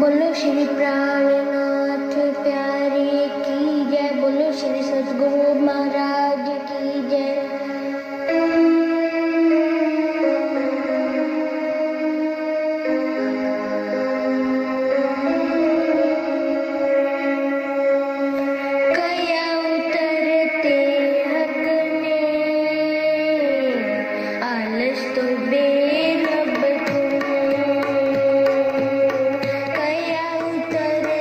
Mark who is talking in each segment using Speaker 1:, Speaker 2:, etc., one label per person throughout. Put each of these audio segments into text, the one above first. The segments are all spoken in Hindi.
Speaker 1: बोलो श्री प्राणनाथ प्यारे की जय। बोलो श्री सद्गुरु महाराज की जय। कया उतरते हकने आलस तो बेरब तुम। कया उतरते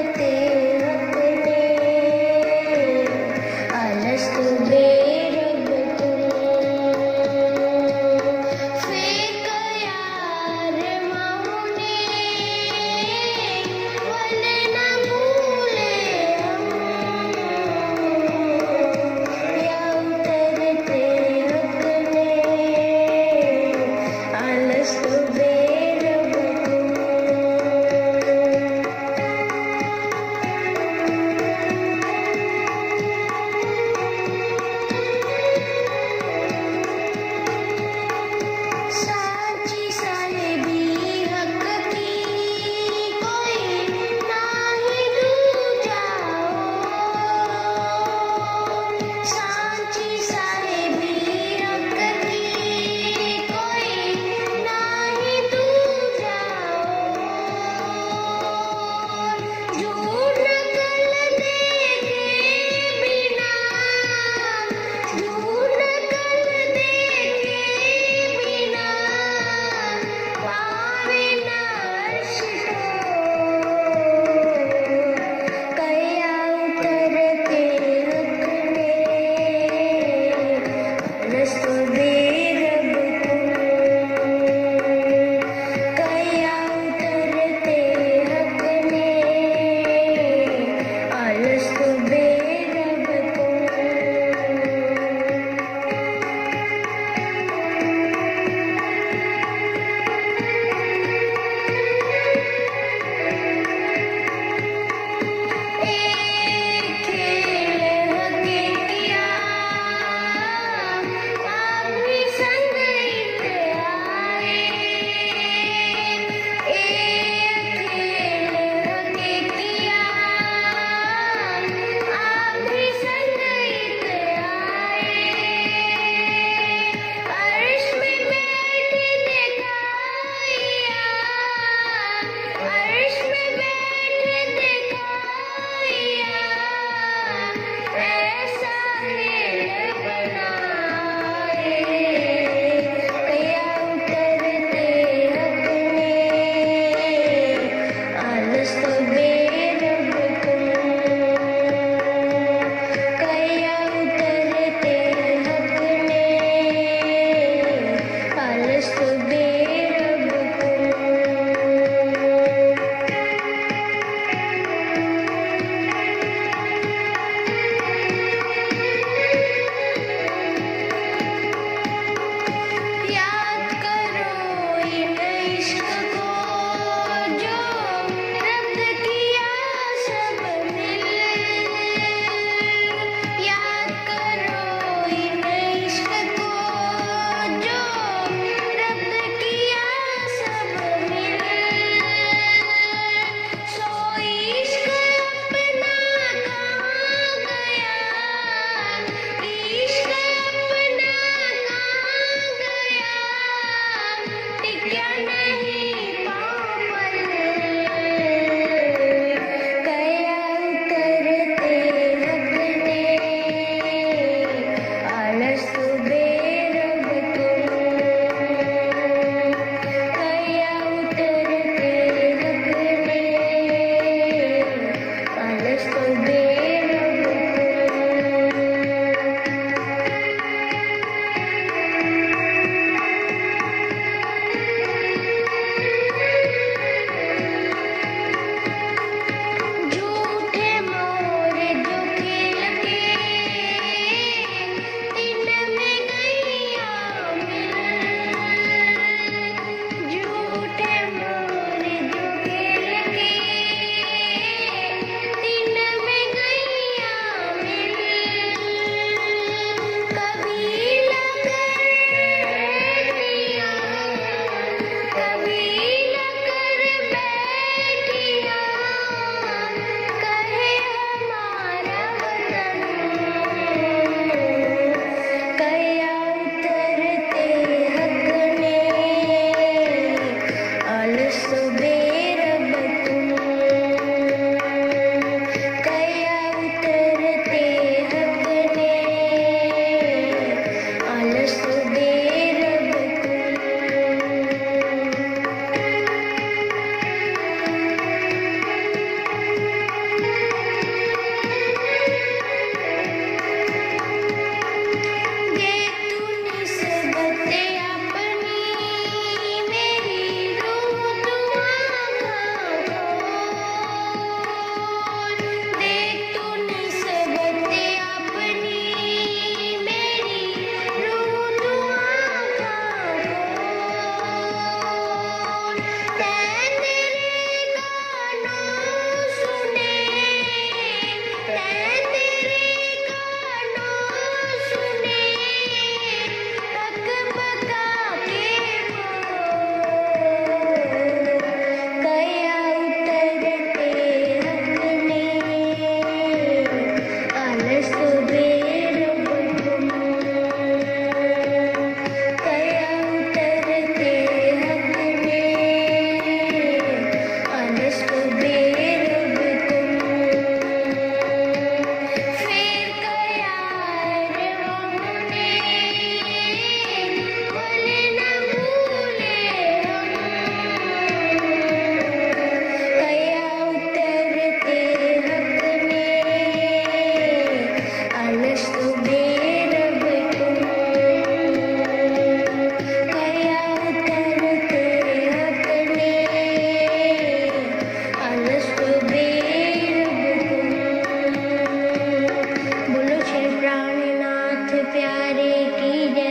Speaker 1: प्यारे की जय।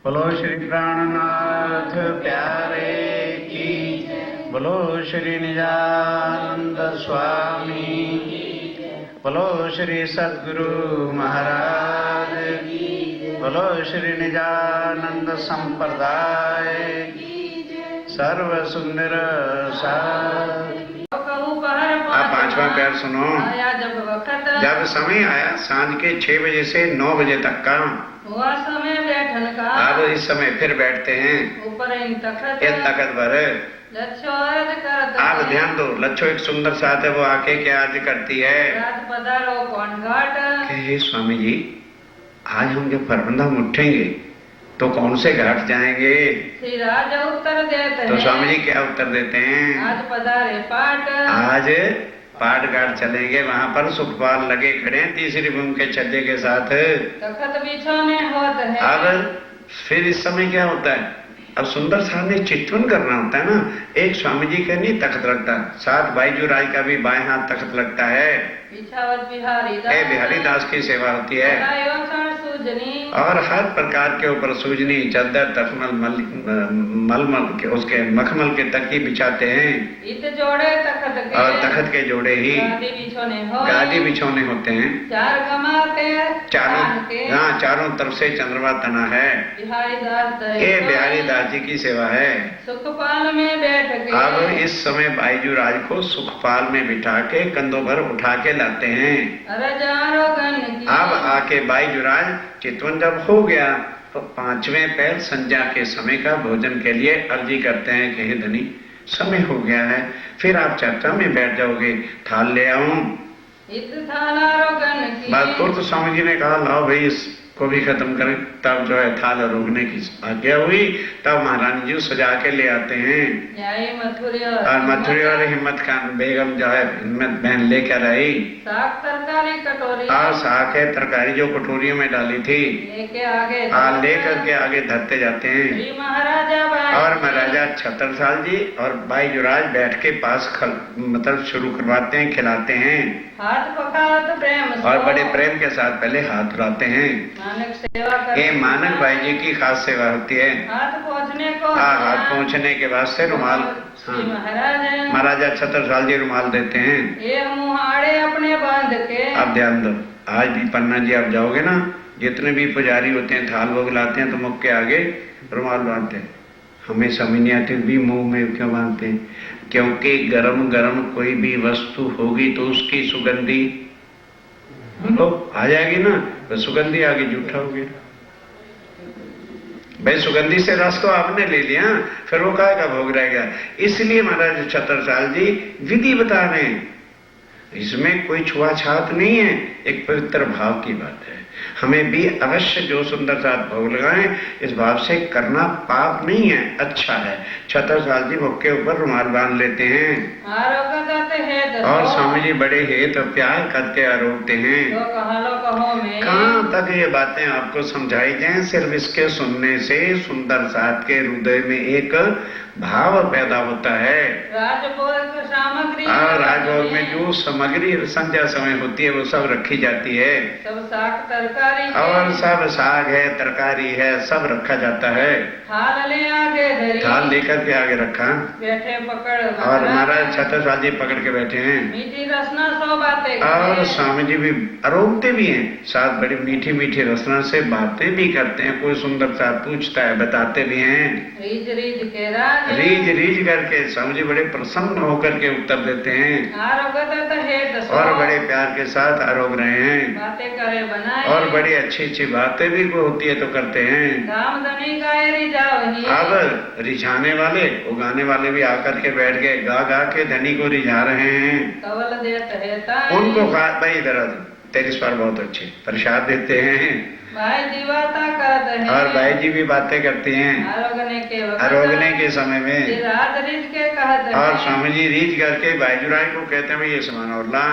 Speaker 2: बोलो श्री प्राणनाथ प्यारे की, बोलो श्री निजानंद स्वामी, बोलो श्री सद्गुरु महाराज, बोलो श्री निजानंद संप्रदाय सर्व सुंदर सार। आप पांचवा प्यार सुनो। जब समय आया सांझ के 6 बजे से 9 बजे तक का
Speaker 3: हुआ समय बैठन का,
Speaker 2: अब इस समय फिर बैठते हैं
Speaker 3: ऊपर इन तखत
Speaker 2: भर।
Speaker 3: लच्छो अर्ज करत।
Speaker 2: आप ध्यान दो, लच्छो एक सुंदर साथ है, वो आके क्या अर्ज करती है?
Speaker 3: रात पधारो कौन घाट।
Speaker 2: हे स्वामी जी, आज हम जब परबंधम उठेंगे तो कौन से घाट जाएंगे?
Speaker 3: श्री राजा उत्तर देते
Speaker 2: तो
Speaker 3: हैं।
Speaker 2: स्वामी जी क्या उत्तर देते हैं?
Speaker 3: आज पधारे पाट।
Speaker 2: आज पाट घाट चलेंगे, वहाँ पर सुखपाल लगे खड़े हैं तीसरी भूमि के छज्जे के साथ।
Speaker 3: तखत बिछोने होत है।
Speaker 2: अब फिर इस समय क्या होता है? अब सुंदर साहब ने चितवन करना होता है ना। एक स्वामी जी का नहीं तख्त लगता, साथ बाईजू राय का भी बाएं हाथ तख्त लगता है।
Speaker 3: बिछावत बिहारी दास।
Speaker 2: बिहारी दास की सेवा होती है।
Speaker 3: सूजनी।
Speaker 2: और हर प्रकार के ऊपर सूजनी, चादर, तखमल, मलमल के उसके मखमल के तकिए बिछाते हैं।
Speaker 3: इत जोड़े तखत के।
Speaker 2: और तखत के जोड़े ही
Speaker 3: गादी बिछोने
Speaker 2: गादी बिछौने होते हैं।
Speaker 3: चार गमा के
Speaker 2: चारों तरफ से चंद्रमा तना है।
Speaker 3: बिहारी दास
Speaker 2: ये बिहारी दास जी की सेवा है।
Speaker 3: सुखपाल में बैठ के।
Speaker 2: अब इस समय बाईजू राज को सुखपाल में बिठा के कंधों पर उठा के लाते हैं। अब आके बाईजू राज चितवन जब हो गया तो 5वें पहर संध्या के समय का भोजन के लिए अर्जी करते हैं कि हे धनी, समय हो गया है, फिर आप चर्चा में बैठ जाओगे, थाल ले आऊं। बात तो स्वामी जी ने कहा लाओ भाई इसको भी खत्म करें। तब जो है थाल रोकने की आज्ञा हुई। तब महारानी जी सजा के ले आते हैं। और मथुरी और हिम्मत खान बेगम जो है हिम्मत बहन लेकर आई
Speaker 3: साग तरकारी कटोरी।
Speaker 2: और साग है तरकारी जो कटोरियों में डाली थी
Speaker 3: लेके आगे
Speaker 2: लेकर के आगे धरते जाते हैं।
Speaker 3: महाराजा
Speaker 2: और महाराजा छत्रसाल जी और भाई युवराज बैठ के पास मतलब शुरू करवाते हैं, खिलाते हैं।
Speaker 3: हाथ पकावत प्रेम
Speaker 2: और बड़े प्रेम के साथ पहले हाथ धुलाते हैं।
Speaker 3: मानक सेवा
Speaker 2: ये मानक भाई जी की खास सेवा होती है।
Speaker 3: हाथ पहुँचने को
Speaker 2: हाथ पहुँचने के बाद से रुमाल महाराजा छत्रसाल जी रुमाल देते हैं।
Speaker 3: ये मुहाड़े अपने बांध के।
Speaker 2: अब ध्यान दो, आज भी पन्ना जी आप जाओगे ना, जितने भी पुजारी होते हैं थाल भोग लाते हैं तो मुख के आगे रुमाल बांधते हैं। हमें समझ नहीं आती भी मुंह में क्यों बांधते हैं? क्योंकि गरम गरम कोई भी वस्तु होगी तो उसकी सुगंधी बोलो आ जाएगी ना, तो सुगंधी आगे जूठा हो गया। भाई सुगंधी से रस तो आपने ले लिया, फिर वो काय का भोग रह गया। इसलिए महाराज छत्रसाल जी विधि बता रहे हैं, इसमें कोई छुआछात नहीं है, एक पवित्र भाव की बात है। हमें भी अवश्य जो सुंदर साथ भोग लगाएं इस भाव से करना पाप नहीं है, अच्छा है। छत्रसाल जी मुख के ऊपर रुमाल बांध लेते हैं और स्वामी जी बड़े हेत और प्यार करके आरोपते हैं। कहाँ तक ये बातें आपको समझाई जाएं? सिर्फ इसके सुनने से सुंदर साथ के हृदय में एक भाव पैदा होता है।
Speaker 3: राजभोग सामग्री
Speaker 2: और राजभोग में जो सामग्री संध्या समय होती है वो सब रखी जाती है।
Speaker 3: सब साग तरकारी
Speaker 2: और सब साग है, तरकारी है, सब रखा जाता है।
Speaker 3: थाल ले आगे धरी,
Speaker 2: थाल लेकर के आगे रखा,
Speaker 3: बैठे पकड़
Speaker 2: और महाराज छत्रसाल जी पकड़ के बैठे हैं।
Speaker 3: मीठी रसना सो बातें
Speaker 2: और स्वामी जी भी आरोपते भी हैं, साथ बड़ी मीठी मीठी रसना से बातें भी करते हैं। कोई सुंदर सा पूछता है, बताते भी हैं।
Speaker 3: रीझ रीझ के राज
Speaker 2: रीझ रीझ करके स्वामी जी बड़े प्रसन्न होकर के उत्तर देते हैं और बड़े प्यार के साथ आरोप रहे हैं।
Speaker 3: बातें करे बनाए
Speaker 2: और बड़ी अच्छी अच्छी बातें भी को होती है तो करते हैं। अब रिझाने वाले उगाने वाले भी आकर के बैठ गए, गा गा के धनी को रिझा रहे हैं।
Speaker 3: कवल देता
Speaker 2: उनको भाई इधर तेरे स्वर बहुत अच्छे प्रसाद देते हैं।
Speaker 3: भाई जी बातें करते हैं
Speaker 2: और भाई जी भी बातें करती हैं आरोगने के समय में। और स्वामी जी रीझ करके भाईजुराय को कहते हैं ये समान और ला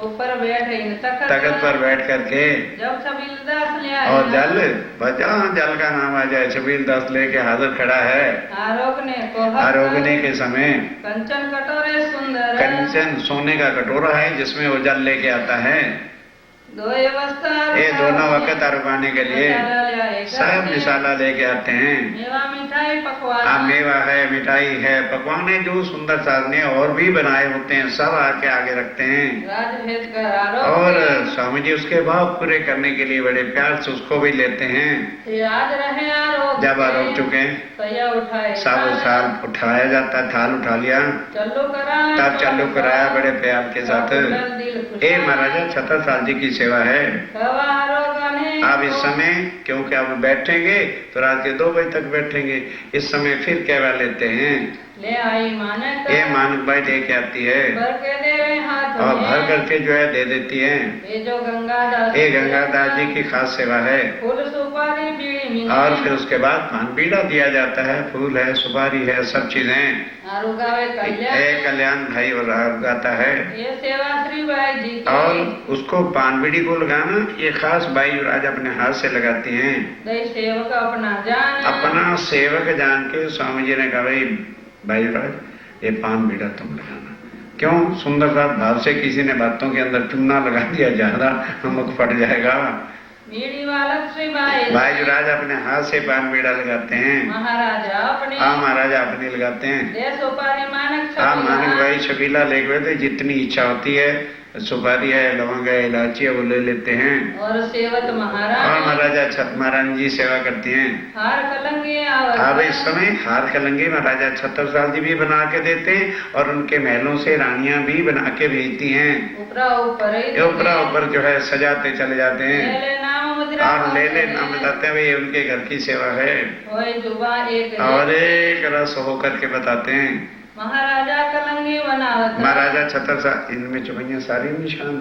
Speaker 3: ऊपर बैठे
Speaker 2: तख्त पर बैठ करके
Speaker 3: जब छबील दास ले आए
Speaker 2: और जल बचा जल का नाम आ जाए, छबील दास लेके हाजिर खड़ा है। आरोगने के समय
Speaker 3: कंचन कटोरे सुंदर,
Speaker 2: कंचन सोने का कटोरा है जिसमें वो जल लेके आता है।
Speaker 3: दो अवस्था
Speaker 2: ये दोनों वक्त अरबाने के लिए सब मिसाला लेके आते हैं।
Speaker 3: मेवा मिठाई पकवान
Speaker 2: हाँ, मेवा है, मिठाई है, पकवान है, जो सुंदर साधने और भी बनाए होते हैं सब आके आगे रखते हैं।
Speaker 3: राजभेद कर आरोप
Speaker 2: और स्वामी जी उसके भाव पूरे करने के लिए बड़े प्यार से उसको भी लेते हैं।
Speaker 3: आज रहे आरोप
Speaker 2: जब आरोप चुके
Speaker 3: सैया उठाए
Speaker 2: सब थाल उठाया जाता है, थाल उठा लिया,
Speaker 3: चलो कराया
Speaker 2: तब चालू कराया बड़े प्यार के साथ। ये महाराजा छत्रसाल जी की सेवा है। अब इस समय क्योंकि अब बैठेंगे तो रात के 2 बजे तक बैठेंगे, इस समय फिर कहवा लेते हैं।
Speaker 3: ले आई मानक
Speaker 2: ये मानक बाई दे के आती है
Speaker 3: भर के दे हाथ
Speaker 2: और भर करके जो है दे देती है।
Speaker 3: ये जो गंगादास
Speaker 2: ये गंगादास जी की खास सेवा है।
Speaker 3: फूल सुपारी बीड़ी मिली
Speaker 2: और फिर उसके बाद पान बीड़ा दिया जाता है, फूल है, सुपारी है, सब चीजें।
Speaker 3: आरु गावे कल्याण
Speaker 2: कल्याण भाई और गाता है।
Speaker 3: ये सेवा श्री भाई जी की
Speaker 2: और उसको पान बीड़ी को लगाना ये खास भाई युवराज अपने हाथ से लगाती हैं।
Speaker 3: दई सेवक अपना जान
Speaker 2: अपना सेवक जान के स्वामी जी ने कहा भाई युवराज ये पान बीड़ा तुम लगाना। क्यों? सुंदर सा भाव से किसी ने बातों के अंदर चूना लगा दिया, ज्यादा मुख फट जाएगा।
Speaker 3: बीड़ी बालक श्री भाई
Speaker 2: भाई युवराज अपने हाथ से पान बीड़ा लगाते हैं।
Speaker 3: महाराजा अपने
Speaker 2: हाँ, महाराजा अपने लगाते हैं।
Speaker 3: दे सुपारी मानक
Speaker 2: हाँ, मानक भाई छबीला लेके बैठे, जितनी इच्छा होती है, सुपारी है, लवंग है, इलायची है, वो ले लेते हैं।
Speaker 3: और सेवक
Speaker 2: और
Speaker 3: महाराज
Speaker 2: महाराजा महारानी जी सेवा करती हैं।
Speaker 3: हार कलंगे
Speaker 2: अब इस समय हार कलंगे महाराजा छत्रसाल जी भी बना के देते हैं और उनके महलों से रानियां भी बना के भेजती हैं।
Speaker 3: ऊपरा
Speaker 2: ऊपर जो है सजाते चले जाते हैं और ले ले नाम बताते हैं भाई उनके घर की सेवा है। और एक रस होकर के बताते हैं।
Speaker 3: महाराजा कलंगी बनावत
Speaker 2: महाराजा छत्रसाल, इनमें चुपैया सारी निशान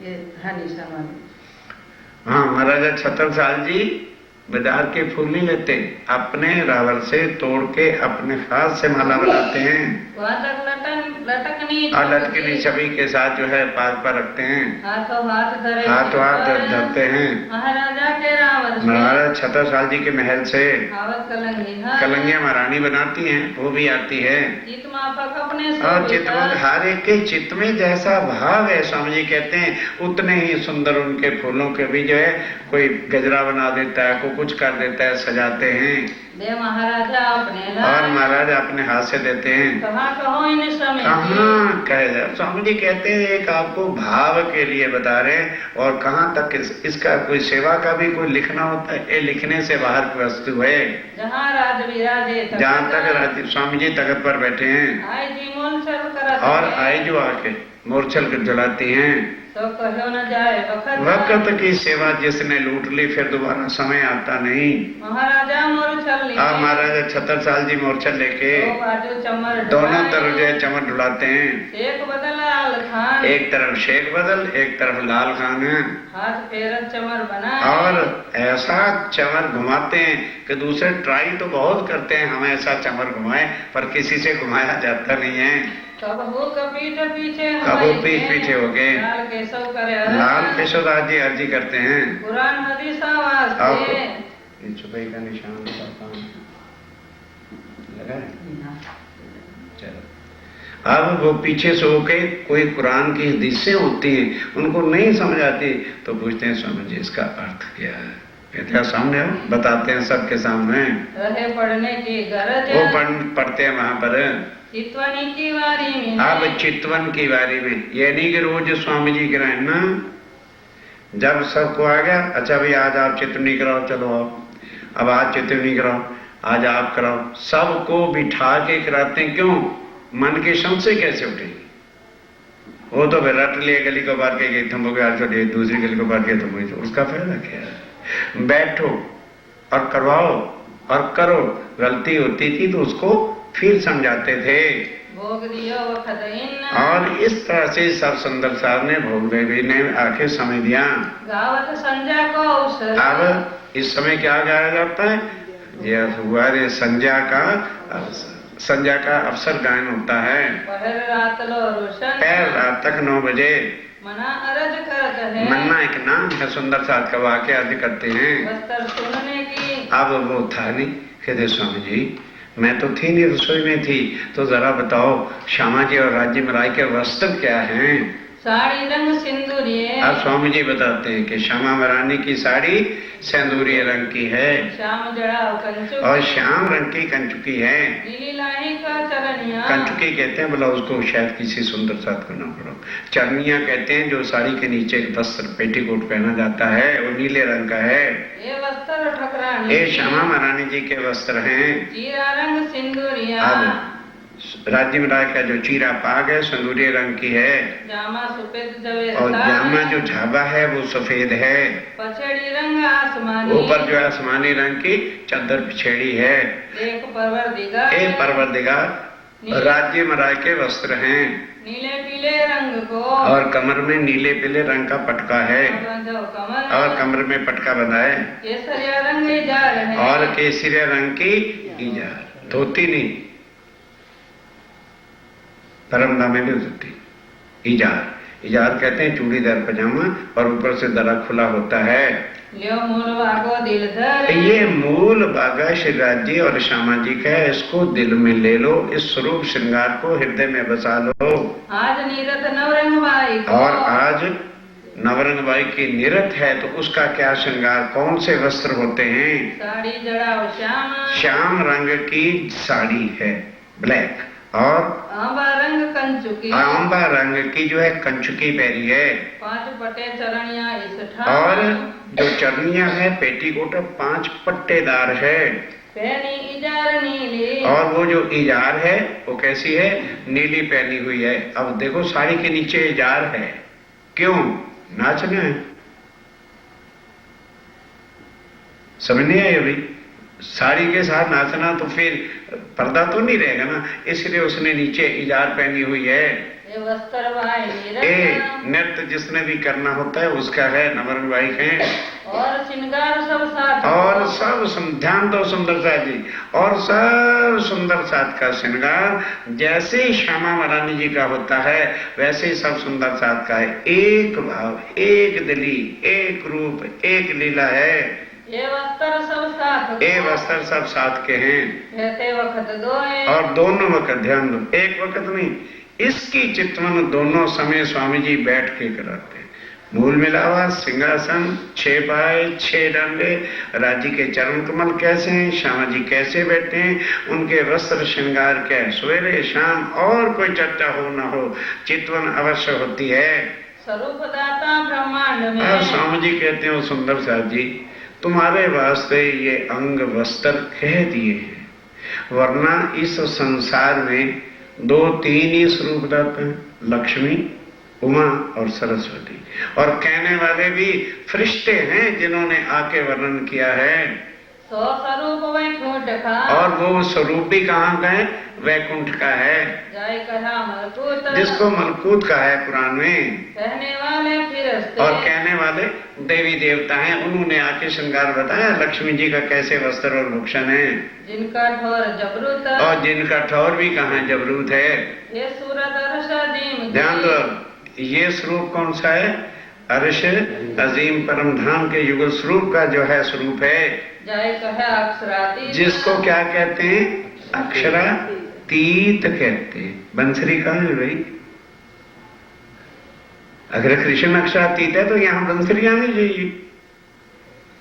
Speaker 2: है। हाँ, महाराजा छत्रसाल जी बाजार के फूल नहीं लेते, अपने रावल से तोड़ के अपने हाथ से माला बनाते हैं और लटकनी छवि के साथ जो है पाग पर रखते हैं,
Speaker 3: हाथों हाथ
Speaker 2: धरते हैं।
Speaker 3: महाराजा के रावल
Speaker 2: महाराजा छत्रसाल जी के महल से
Speaker 3: कलंगी
Speaker 2: महारानी बनाती हैं, वो भी आती है।
Speaker 3: अपने
Speaker 2: और चित्त में हर एक के चित्त में जैसा भाव है, स्वामी जी कहते हैं उतने ही सुंदर उनके फूलों के भी जो है कोई गजरा बना देता है, कोई कुछ कर देता है, सजाते हैं।
Speaker 3: दे महाराजा अपने
Speaker 2: और महाराज अपने हाथ से देते हैं।
Speaker 3: कहो इन समय
Speaker 2: कहाँ कहे जाए, स्वामी जी कहते हैं एक आपको भाव के लिए बता रहे हैं। और कहाँ तक इसका कोई सेवा का भी कोई लिखना होता है, ये लिखने से बाहर की वस्तु है।
Speaker 3: जहाँ राज विराजे
Speaker 2: जहाँ तक स्वामी जी तख्त पर बैठे हैं और आई जो आके मोरछल कर जलाती हैं।
Speaker 3: तो कहो न जाए
Speaker 2: वक्त की सेवा जिसने लूट ली फिर दोबारा समय आता नहीं।
Speaker 3: महाराजा मोरछल
Speaker 2: महाराजा छत्रसाल जी मोरछल लेके दोनों तरफ जो है चमर डुलाते हैं।
Speaker 3: शेख बदल लाल खान,
Speaker 2: एक तरफ शेख बदल, एक तरफ लाल खान है।
Speaker 3: हाथ फेरत चमर बना
Speaker 2: और ऐसा चमर घुमाते हैं कि दूसरे ट्राई तो बहुत करते हैं हम ऐसा चमर घुमाए, पर किसी से घुमाया जाता नहीं है।
Speaker 3: कबहू पीठ
Speaker 2: पीछे हो गए। लाल केशव दास जी अर्जी करते हैं।
Speaker 3: कुरान हदीस आवाज
Speaker 2: छुपाई का निशान लगा है। चलो, अब वो पीछे से होके कोई कुरान की हदीसें होती हैं, उनको नहीं समझ आती तो पूछते हैं स्वामी जी इसका अर्थ क्या है। क्या सामने हो बताते हैं सबके सामने।
Speaker 3: रहे पढ़ने की गरज
Speaker 2: वो पढ़ते हैं वहां पर
Speaker 3: चितवनी की वारी में।
Speaker 2: अब चितवन की वारी में ये नहीं कि रोज स्वामी जी कराए ना, जब सबको आ गया अच्छा भाई आज आप चितवनी कराओ, चलो आप अब आज चितवनी कराओ, आज आप कराओ, सबको बिठा के कराते हैं। क्यों? मन के संशय कैसे उठेगी? वो तो फिर रट लिए गली को बार के तुम हो गया, दूसरी गली को बार के तुम हो, उसका फायदा क्या है? बैठो और करवाओ और करो। गलती होती थी तो उसको फिर समझाते थे।
Speaker 3: भोग दियो
Speaker 2: और इस तरह से सब सुंदर साहब ने भोग देवी ने आके समय दिया।
Speaker 3: गावत संध्या को अवसर।
Speaker 2: अब इस समय क्या गाया जाता है? ये हुआ रे संध्या का अवसर गायन होता है।
Speaker 3: पहर रात लो रोशन,
Speaker 2: पहर रात तक 9 बजे
Speaker 3: मना अरज करते हैं।
Speaker 2: मन्ना एक नाम है, सुंदर साथ का वाक्य अर्ज करते हैं।
Speaker 3: वस्त्र सुनने की
Speaker 2: अब वो था नहीं, कहते स्वामी जी मैं तो थी नहीं, रसोई में थी, तो जरा बताओ श्यामा जी और राज्य में राय के वस्त्र क्या हैं?
Speaker 3: साड़ी रंग सिंदूरिये।
Speaker 2: अब स्वामी जी बताते हैं कि श्यामा महारानी की साड़ी सिंदूरी रंग की है
Speaker 3: श्याम जड़ाव कंचुक।
Speaker 2: और श्याम रंग की कंचुकी है।
Speaker 3: नीली लाही का चरनिया।
Speaker 2: कंचुकी कहते हैं, बोला उसको शायद किसी सुंदर साथ को ना पड़ो। चरनिया कहते हैं जो साड़ी के नीचे एक वस्त्र पेटीकोट पहना जाता है, वो नीले रंग का है।
Speaker 3: ये वस्त्र ठकरानी।
Speaker 2: ये श्यामा महारानी जी के वस्त्र हैं।
Speaker 3: जीरा रंग सिंदूरिया।
Speaker 2: अब राज्य में का जो चीरा पाग है सिंदूरी रंग की है
Speaker 3: जामा सफेद जवे
Speaker 2: और जामा जो झाबा है वो सफेद है।
Speaker 3: पछड़ी रंग आसमानी।
Speaker 2: ऊपर जो आसमानी रंग की चादर पिछेड़ी है।
Speaker 3: एक परवरदिगार।
Speaker 2: एक परवरदिगार राज्य मराय के वस्त्र हैं।
Speaker 3: नीले पीले रंग को।
Speaker 2: और कमर में नीले पीले रंग का पटका है
Speaker 3: कमर।
Speaker 2: और कमर में पटका बंधा है।
Speaker 3: केसरिया रंग इजार है।
Speaker 2: और केसरिया रंग की इजार, धोती नहीं, परमदा में भी धोती। इजार, इजार कहते हैं चूड़ीदार पजामा और ऊपर से दरा खुला होता है।
Speaker 3: लियो मूल भागो दिल धर।
Speaker 2: ये मूल भागा श्री राज्य और श्यामा जी का है, इसको दिल में ले लो, इस स्वरूप श्रृंगार को हृदय में बसा लो।
Speaker 3: आज नीरत नवरंग बाई को।
Speaker 2: और आज नवरंग बाई की निरत है तो उसका क्या श्रृंगार, कौन से वस्त्र होते हैं?
Speaker 3: साड़ी जड़ाओ श्याम।
Speaker 2: श्याम रंग की साड़ी है, ब्लैक। और
Speaker 3: आंबा रंग कंचुकी।
Speaker 2: आंबा रंग की जो है कंचुकी पहनी है।
Speaker 3: 5 पटे चरणिया इस ठाम।
Speaker 2: और जो चरनिया है पेटीकोट 5 पट्टेदार है।
Speaker 3: पहनी इजार नीली।
Speaker 2: और वो जो इजार है वो कैसी है? नीली पहनी हुई है। अब देखो साड़ी के नीचे इजार है, क्यों? नाचना है। समझ नहीं आया भाई? साड़ी के साथ नाचना तो फिर पर्दा तो नहीं रहेगा ना, इसलिए उसने नीचे इजार पहनी हुई है।
Speaker 3: ये वस्त्र भाई
Speaker 2: नृत्य जिसने भी करना होता है उसका है, नवरंग भाई है।
Speaker 3: और श्रृंगार सब साथ।
Speaker 2: और सब ध्यान दो सुंदर साथ जी, और सब सुंदर साथ का श्रृंगार जैसे ही श्यामा महारानी जी का होता है वैसे ही सब सुंदर साथ का है। एक भाव, एक दिली, एक रूप, एक लीला है।
Speaker 3: ये वस्त्र सब साथ।
Speaker 2: ये वस्त्र सब साथ के हैं।
Speaker 3: कहते वक्त दो है।
Speaker 2: और दोनों वक्त ध्यान दो, एक वक्त नहीं, इसकी चितवन दोनों समय स्वामी जी बैठ के कराते हैं। मूल मिलावा, सिंहासन, 6 पाए, 6 डांडे, राज्य के चरण कमल कैसे हैं, श्यामा जी कैसे बैठे हैं, उनके वस्त्र श्रृंगार क्या है, सवेरे शाम और कोई चर्चा हो ना हो चितवन अवश्य होती है।
Speaker 3: स्वरूप दाता ब्रह्मांड में।
Speaker 2: और स्वामी जी कहते हैं सुंदर साथ जी, तुम्हारे वास्ते ये अंग वस्त्र कह दिए हैं, वरना इस संसार में 2-3 ही स्वरूप रहते हैं, लक्ष्मी, उमा और सरस्वती। और कहने वाले भी फरिश्ते हैं जिन्होंने आके वर्णन किया है।
Speaker 3: सो स्वरूप वैकुंठ का।
Speaker 2: और वो स्वरूप भी कहाँ का है? वैकुंठ का है।
Speaker 3: जय कहा मलकूत।
Speaker 2: जिसको मलकूत का है पुराण में।
Speaker 3: कहने वाले फिरस्ते।
Speaker 2: और कहने वाले देवी देवता हैं, उन्होंने आके श्रृंगार बताया लक्ष्मी जी का कैसे वस्त्र और भूषण है।
Speaker 3: जिनका ठोर जबरूत।
Speaker 2: और जिनका ठोर भी कहाँ जबरूत है।
Speaker 3: ये सूरत अर्श अजीम।
Speaker 2: ध्यान दो, ये स्वरूप कौन सा है? अर्श अजीम परम धाम के युगल स्वरूप का जो है स्वरूप है।
Speaker 3: जय कहे अक्षरातीत।
Speaker 2: जिसको क्या कहते हैं? अक्षरातीत कहते हैं। बंसरी कहाँ है भाई? अगर कृष्ण अक्षरातीत है तो यहाँ बंसरी आनी चाहिए,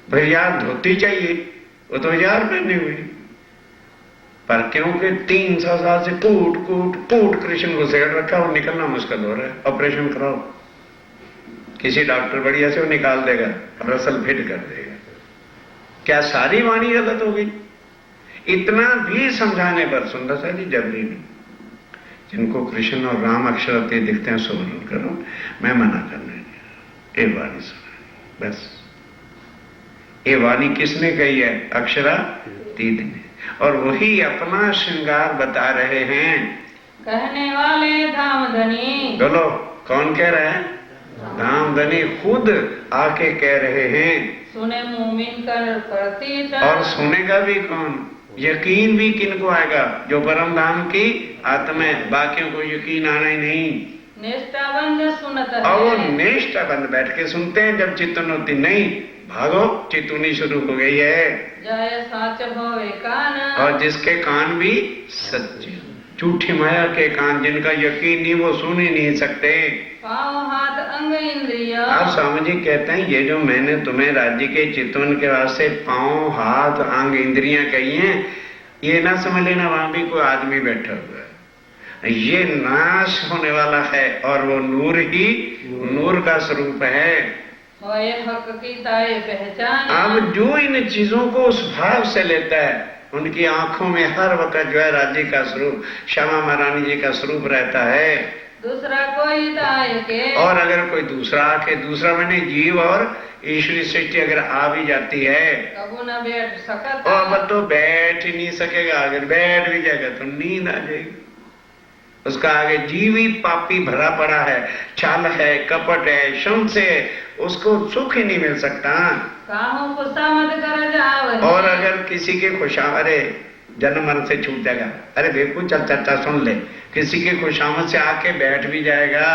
Speaker 2: फिर यार धोती चाहिए, वो तो यार पहने हुए। पर क्योंकि 300 साल से कूट कृष्ण को सेड़ रखा, वो निकलना मुश्किल हो रहा है। ऑपरेशन कराओ, किसी डॉक्टर बढ़िया से वो निकाल देगा, रसल फिट कर देगा। क्या सारी वाणी गलत हो गई? इतना भी समझाने पर सुंदर सा जी जबरी नहीं। जिनको कृष्ण और राम अक्षरातीत दिखते हैं सो वर्णन करो, मैं मना करने ये वाणी सुना बस। ये वाणी किसने कही है? अक्षरातीत ने। और वही अपना श्रृंगार बता रहे हैं।
Speaker 3: कहने वाले धामधनी।
Speaker 2: बोलो कौन कह रहा है? धामधनी खुद आके कह रहे हैं।
Speaker 3: सुने मुमिन कर प्रतीत।
Speaker 2: और सुनेगा भी कौन? यकीन भी किनको आएगा? जो परम धाम की आत्मा है, बाकियों को यकीन आना ही नहीं।
Speaker 3: निष्ठाबंध सुनत है।
Speaker 2: और वो निष्ठाबंध बैठ के सुनते हैं। जब चितवन होती नहीं, भागो, चितवनी शुरू हो गई है।
Speaker 3: जय साच भवे कान।
Speaker 2: और जिसके कान भी सच्चे, झूठी माया के कान, जिनका यकीन नहीं वो सुन ही नहीं सकते।
Speaker 3: पाँव हाथ अंग इंद्रिया।
Speaker 2: आप स्वामी जी कहते हैं ये जो मैंने तुम्हें राज्य के चितवन के वास्ते पांव हाथ अंग इंद्रियां कही हैं, ये ना समझ लेना वहां भी कोई आदमी बैठा हुआ है। ये नाश होने वाला है और वो नूर ही नूर का स्वरूप है।
Speaker 3: और ये हक की ताए पहचान।
Speaker 2: अब जो इन चीजों को उस भाव से लेता है, उनकी आंखों में हर वक्त जो है राज्य का स्वरूप, श्यामा महारानी जी का स्वरूप रहता है।
Speaker 3: दूसरा कोई दाय के।
Speaker 2: और अगर कोई दूसरा आके, दूसरा मैंने जीव और ईश्वरी सृष्टि अगर आ भी जाती है,
Speaker 3: कबू न बैठ सकता।
Speaker 2: और अब तो बैठ ही नहीं सकेगा। अगर बैठ भी जाएगा तो नींद आ जाएगी। उसका आगे जीव ही पापी भरा पड़ा है, छल है, कपट है, शंस है, उसको सुख ही नहीं मिल सकता।
Speaker 3: काहू खुशामद कर जावनी।
Speaker 2: और अगर किसी के खुशामरे जन्म मरण से छूट जाएगा, अरे देखो चल चर्चा सुन ले, किसी के खुशामद से आके बैठ भी जाएगा,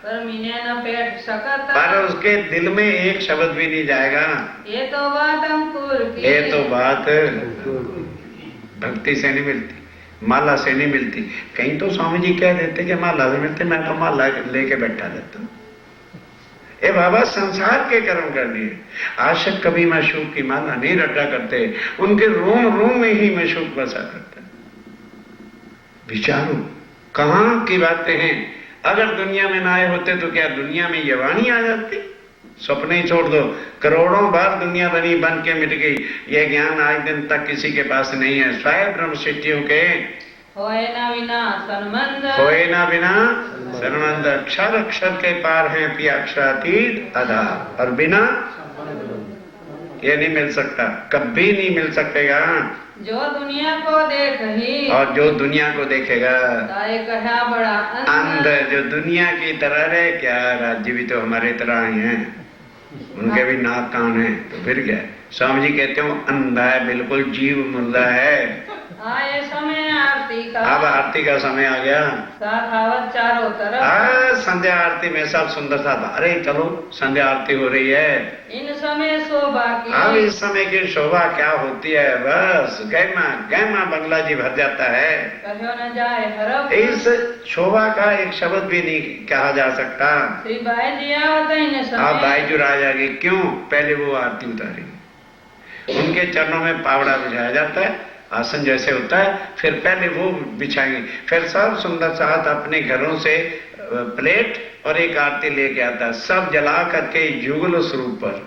Speaker 3: पर मीने न बैठ सकता।
Speaker 2: पर उसके दिल में एक शब्द भी नहीं जाएगा।
Speaker 3: ये तो बात अंकुर की।
Speaker 2: ये तो बात भक्ति से नहीं मिलती, माला से नहीं मिलती। कहीं तो स्वामी जी कह देते कि माला से मिलते, मैं तो माला लेके बैठा रहता हूं। ए बाबा, संसार के कर्म करने, आशिक कभी माशूक की माला नहीं रटा करते, उनके रोम रोम में ही माशूक बसा करता है। विचारो कहां की बातें हैं। अगर दुनिया में ना आए होते तो क्या दुनिया में ये वाणी आ जाती? सपने ही छोड़ दो, करोड़ों बार दुनिया बन के मिट गई, ये ज्ञान आज दिन तक किसी के पास नहीं है। स्वयं ब्रह्म सृष्टियों के
Speaker 3: होए ना बिना संबंध।
Speaker 2: होए ना बिना संबंध, अक्षर अक्षर के पार है पिया अक्षरातीत आधार, और बिना ये नहीं मिल सकता, कभी नहीं मिल सकेगा।
Speaker 3: जो दुनिया को देख ही।
Speaker 2: और जो दुनिया को देखेगा
Speaker 3: ताए कहा बड़ा
Speaker 2: अंध, जो दुनिया की तरह रहे, क्या राज्य भी तो हमारे तरह ही हैं, उनके भी नाक कान है, तो फिर क्या है? स्वामी जी कहते हो अंधा है, बिल्कुल जीव मुर्दा है।
Speaker 3: आए समय आरती का।
Speaker 2: अब आरती का समय आ गया।
Speaker 3: साखावत चारों तरफ।
Speaker 2: संध्या आरती में सब सुंदर सा, अरे चलो संध्या आरती हो रही है।
Speaker 3: इन समय शोभा की।
Speaker 2: अब इस समय की शोभा क्या होती है, बस गहमा गहमा बंगला जी भर जाता है।
Speaker 3: कहो न जाए हरफ।
Speaker 2: इस शोभा का एक शब्द भी नहीं कहा जा सकता।
Speaker 3: श्री बाई जी आवत इन समय।
Speaker 2: आप बाईजू आ जाएगी, क्यों? पहले वो आरती उतारेंगे, उनके चरणों में पावड़ा बिछाया जाता है, आसन जैसे होता है, फिर पहले वो बिछाएंगे, फिर सब सुंदर साथ अपने घरों से प्लेट और एक आरती लेके आता है, सब जला करके युगल स्वरूप पर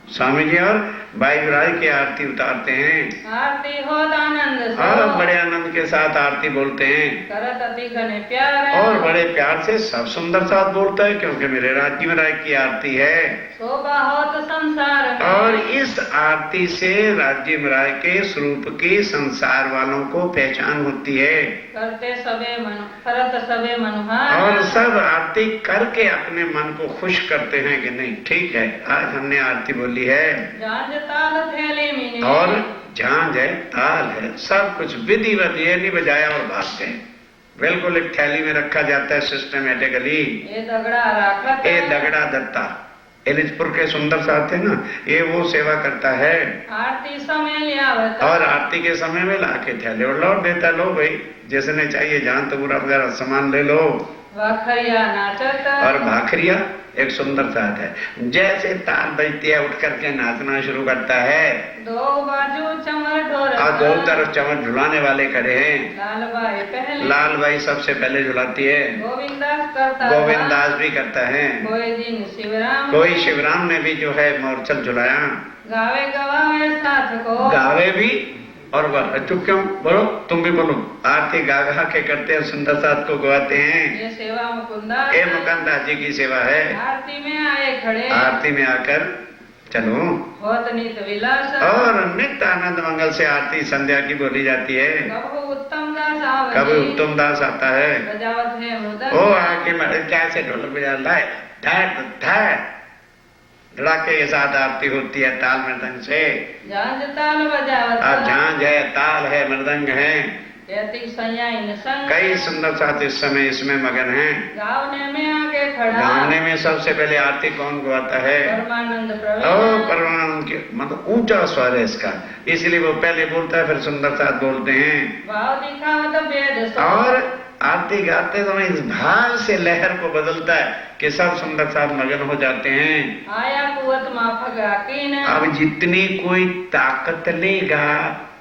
Speaker 2: स्वामी जी और बाईराज की आरती उतारते हैं।
Speaker 3: आरती हो आनंद से।
Speaker 2: और बड़े आनंद के साथ आरती बोलते हैं,
Speaker 3: करत अति घने प्यार।
Speaker 2: और बड़े प्यार से सब सुंदर साथ बोलता है, क्योंकि मेरे राज्य में राय की आरती है।
Speaker 3: शोभा हो तो संसार है।
Speaker 2: और इस आरती से राज्य में राय के स्वरूप की संसार वालों को पहचान होती है।
Speaker 3: करते सबे मन, करत सबे मनुहार।
Speaker 2: और सब आरती करके अपने मन को खुश करते हैं कि नहीं ठीक है, आज हमने आरती बोली है।
Speaker 3: झांझ ताल थैली में।
Speaker 2: और झांझ है, ताल है, सब कुछ विधिवत, ये नहीं बजाया और भाग गए, बिल्कुल एक थैली में रखा जाता है सिस्टमेटिकली।
Speaker 3: ये दगड़ा राखत।
Speaker 2: ये दगड़ा दत्ता एलिजपुर के सुंदर साथ थे ना, ये वो सेवा करता है।
Speaker 3: आरती समय लियावत।
Speaker 2: और आरती के समय में लाके थैले और लौट देता, लो भाई जिसने चाहिए जान तो पूरा वगैरह सामान ले लो।
Speaker 3: वखरिया नाचत।
Speaker 2: और भाखरिया एक सुंदर साथ है, जैसे ताल बजती है उठ करके नाचना शुरू करता है।
Speaker 3: दो बाजू चमर ढोल।
Speaker 2: और दो तरफ चमर झुलाने वाले खड़े हैं।
Speaker 3: लाल बाई पहले।
Speaker 2: लाल बाई सबसे पहले झुलाती है,
Speaker 3: गोविंदास करता।
Speaker 2: गोविंदास भी करता है,
Speaker 3: कोई दिन शिवराम।
Speaker 2: कोई शिवराम ने भी जो है मोरचल झुलाया।
Speaker 3: गावे गवावे साथ को।
Speaker 2: गावे भी और चुप क्यों, बोलो तुम भी बोलो। आरती गा गा के करते हैं, सुंदर साथ को गवाते हैं।
Speaker 3: ये सेवा मुकुंदा।
Speaker 2: ये मुकुंदास जी की सेवा है।
Speaker 3: आरती में आए खड़े।
Speaker 2: आरती में आकर चलो।
Speaker 3: होत नित विलास।
Speaker 2: और नित्य आनंद मंगल से आरती संध्या की बोली जाती है।
Speaker 3: कब उत्तम दास आवत।
Speaker 2: कभी उत्तम दास आता है,
Speaker 3: बजावत है मृदंग।
Speaker 2: वो आके कैसे ढोलक बजाता है, धड़ाके के साथ आरती होती है ताल मृदंग से।
Speaker 3: झांझ ताल बजावत।
Speaker 2: अब झांझ है, ताल है, मृदंग है,
Speaker 3: कहती सैया इन संग
Speaker 2: कई सुंदर साथ इस समय इसमें मगन हैं।
Speaker 3: गावने में आगे खड़ा
Speaker 2: गाने में सबसे पहले आरती कौन गाता है?
Speaker 3: परमानंद
Speaker 2: ओ
Speaker 3: प्रवीण
Speaker 2: परमानंद के मतलब ऊंचा स्वर है इसका, इसलिए वो पहले बोलता है फिर सुंदर साथ बोलते हैं।
Speaker 3: भाव दिखावत वेद सो
Speaker 2: और आरती गाते समय इस भाव से लहर को बदलता है कि सब सुंदर साथ मगन हो जाते हैं।
Speaker 3: आया कुवत माफक आकीन
Speaker 2: अब जितनी कोई ताकत लेगा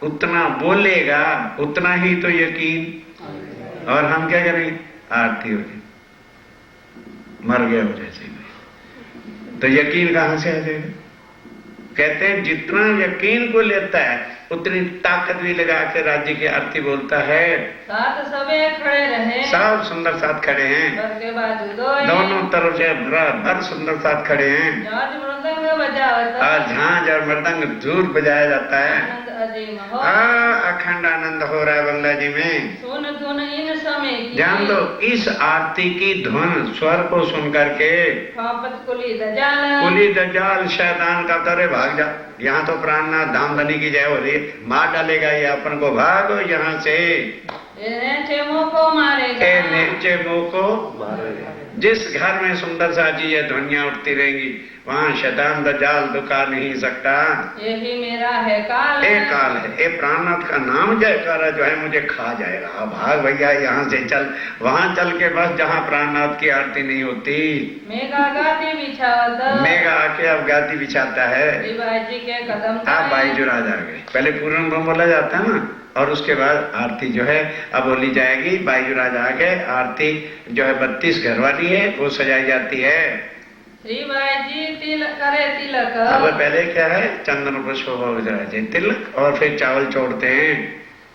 Speaker 2: उतना बोलेगा उतना ही तो यकीन। और हम क्या करेंगे? आरती हो गई, मर गया हो जैसे ही, तो यकीन कहां से आ जाएगा? कहते हैं जितना यकीन को लेता है उतनी ताकत भी लगा के राज्य की आरती बोलता है।
Speaker 3: साथ सबे खड़े रहे
Speaker 2: सब सुंदर साथ खड़े हैं,
Speaker 3: घर के बाजू
Speaker 2: दोनों तरफ से भर सुंदर साथ खड़े हैं।
Speaker 3: झांझ मृदंग बजावत
Speaker 2: और झांझ और मृदंग दूर बजाया जाता है।
Speaker 3: आनंद अजीम हो
Speaker 2: अखंड आनंद हो रहा है बंगला जी में।
Speaker 3: सुन धुन इन समय की
Speaker 2: जान लो इस आरती की धुन स्वर को सुन करके
Speaker 3: फापत कुली दजाल
Speaker 2: कुली दज्जाल शैतान का तरे भाग जा। यहाँ तो प्राणनाथ धाम धनी की जय हो रही है, मार डालेगा ये अपन को, भागो यहाँ से।
Speaker 3: नीचे मुंह को मारेगा
Speaker 2: ए नीचे मुंह को मारेगा। जिस घर में सुंदर सा जी ये ध्वनियां उठती रहेंगी वहां शैतान दज्जाल दुका नहीं सकता।
Speaker 3: यही मेरा है काल
Speaker 2: एक काल है, ये प्राणनाथ का नाम जयकारा जो है मुझे खा जाएगा। अब भाग भैया यहाँ से चल, वहां चल के बस जहाँ प्राणनाथ की आरती नहीं होती।
Speaker 3: मेघा गाती बिछावत
Speaker 2: मेघा आके अब गाती बिछाता है।
Speaker 3: जी के कदम
Speaker 2: आप बाईजुराज आ गए, पहले पूर्ण ब्रह्म बोला जाता है ना, और उसके बाद आरती जो है अब बोली जाएगी। बाईजुराज आ गए, आरती जो है 32 घर वाली है वो सजाई जाती है।
Speaker 3: श्री भाई जी तिलक करे तिलक
Speaker 2: अब पहले क्या है? चंदन पुष्प भोग तिलक और फिर चावल छोड़ते हैं।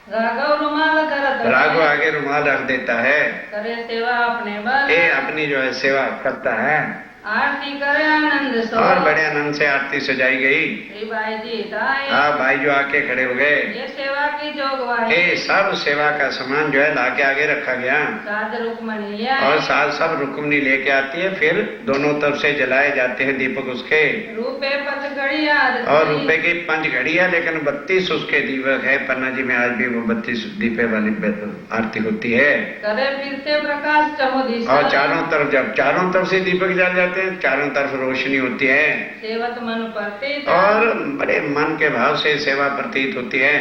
Speaker 3: राघव रुमाल धरत
Speaker 2: राघव आगे रुमाल रख देता है,
Speaker 3: करे सेवा अपने बल
Speaker 2: ये अपनी जो है सेवा करता है।
Speaker 3: आरती करे आनंद सो
Speaker 2: और बड़े आनंद से आरती सजाई गई।
Speaker 3: श्री भाई जी ताई
Speaker 2: हाँ भाई जो आके खड़े हो गए,
Speaker 3: ये सेवा की जोगवाई
Speaker 2: ये सब सेवा का सामान जो है लाके आगे रखा गया।
Speaker 3: साध रुकमणिया
Speaker 2: और साथ सब रुक्मणी लेके आती है, फिर दोनों तरफ से जलाए जाते हैं दीपक उसके।
Speaker 3: रूपे पथ घड़िया
Speaker 2: और रुपए की 5 घड़िया, लेकिन 32 उसके दीपक है। पन्ना जी में आज भी वो 32 दीपे वाली आरती होती है।
Speaker 3: करे फिर से प्रकाश चमुदी
Speaker 2: और चारों तरफ जब चारों तरफ से दीपक जल जाते हैं, चारों तरफ रोशनी होती है
Speaker 3: सेवत मन प्रतीत
Speaker 2: और बड़े मन के भाव से सेवा प्रतीत होती है।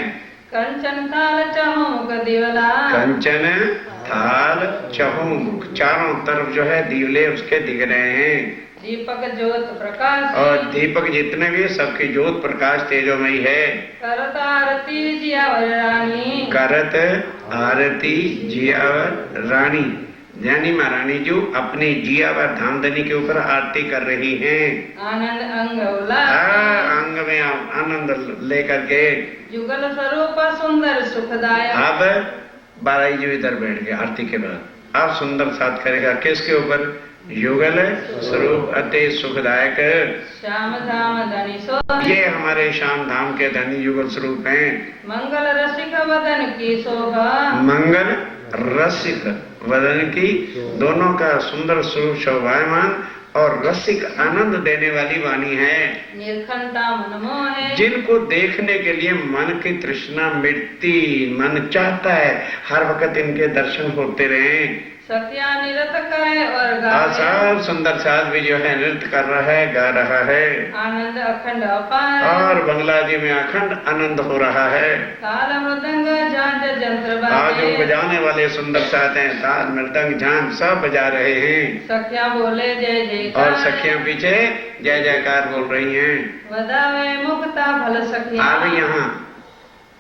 Speaker 3: कंचन थाल चहुमुख दिवला
Speaker 2: कंचन थाल चहुमुख, चारों तरफ जो है दीवले उसके दिख रहे हैं।
Speaker 3: दीपक ज्योत प्रकाश
Speaker 2: और दीपक जितने भी सबकी ज्योत प्रकाश तेजोमयी है।
Speaker 3: करत आरती जियावर रानी
Speaker 2: करत आरती जियावर रानी, यानी महारानी जो अपनी जियावर धामधनी के ऊपर आरती कर रही हैं।
Speaker 3: आनंद अंग उल्लास
Speaker 2: अंग में आनंद लेकर के
Speaker 3: युगल स्वरूप सुंदर सुखदायक।
Speaker 2: अब बाराई जी इधर बैठ गए आरती के बाद। अब सुंदर साथ करेगा किसके ऊपर? युगल स्वरूप अति सुखदायक
Speaker 3: श्याम धाम धनी सो
Speaker 2: ये हमारे श्याम धाम के धनी युगल स्वरूप हैं।
Speaker 3: मंगल रसिक वदन की शोभा
Speaker 2: मंगल रसिक वदन की, दोनों का सुंदर स्वरूप शोभायमान और रसिक आनंद देने वाली वाणी है।
Speaker 3: निर्खंता मन मोहे
Speaker 2: जिनको देखने के लिए मन की तृष्णा मिटती, मन चाहता है हर वक्त इनके दर्शन होते रहे।
Speaker 3: सत्या निरत करे और गाए
Speaker 2: सब सुंदर साथ भी जो है नृत्य कर रहा है, गा रहा है।
Speaker 3: आनंद अखंड अपार
Speaker 2: और बंगला जी में अखंड आनंद हो रहा है।
Speaker 3: ताल मृदंग झांझ जंत्र
Speaker 2: आज जो
Speaker 3: बाजे
Speaker 2: बजाने वाले सुंदर साथ हैं, ताल मृदंग झांझ सब बजा रहे हैं।
Speaker 3: सख्या बोले जय जयकार
Speaker 2: और सखियां पीछे जय जयकार बोल रही हैं।
Speaker 3: वदावे मुक्ता भल सखिया
Speaker 2: अब यहाँ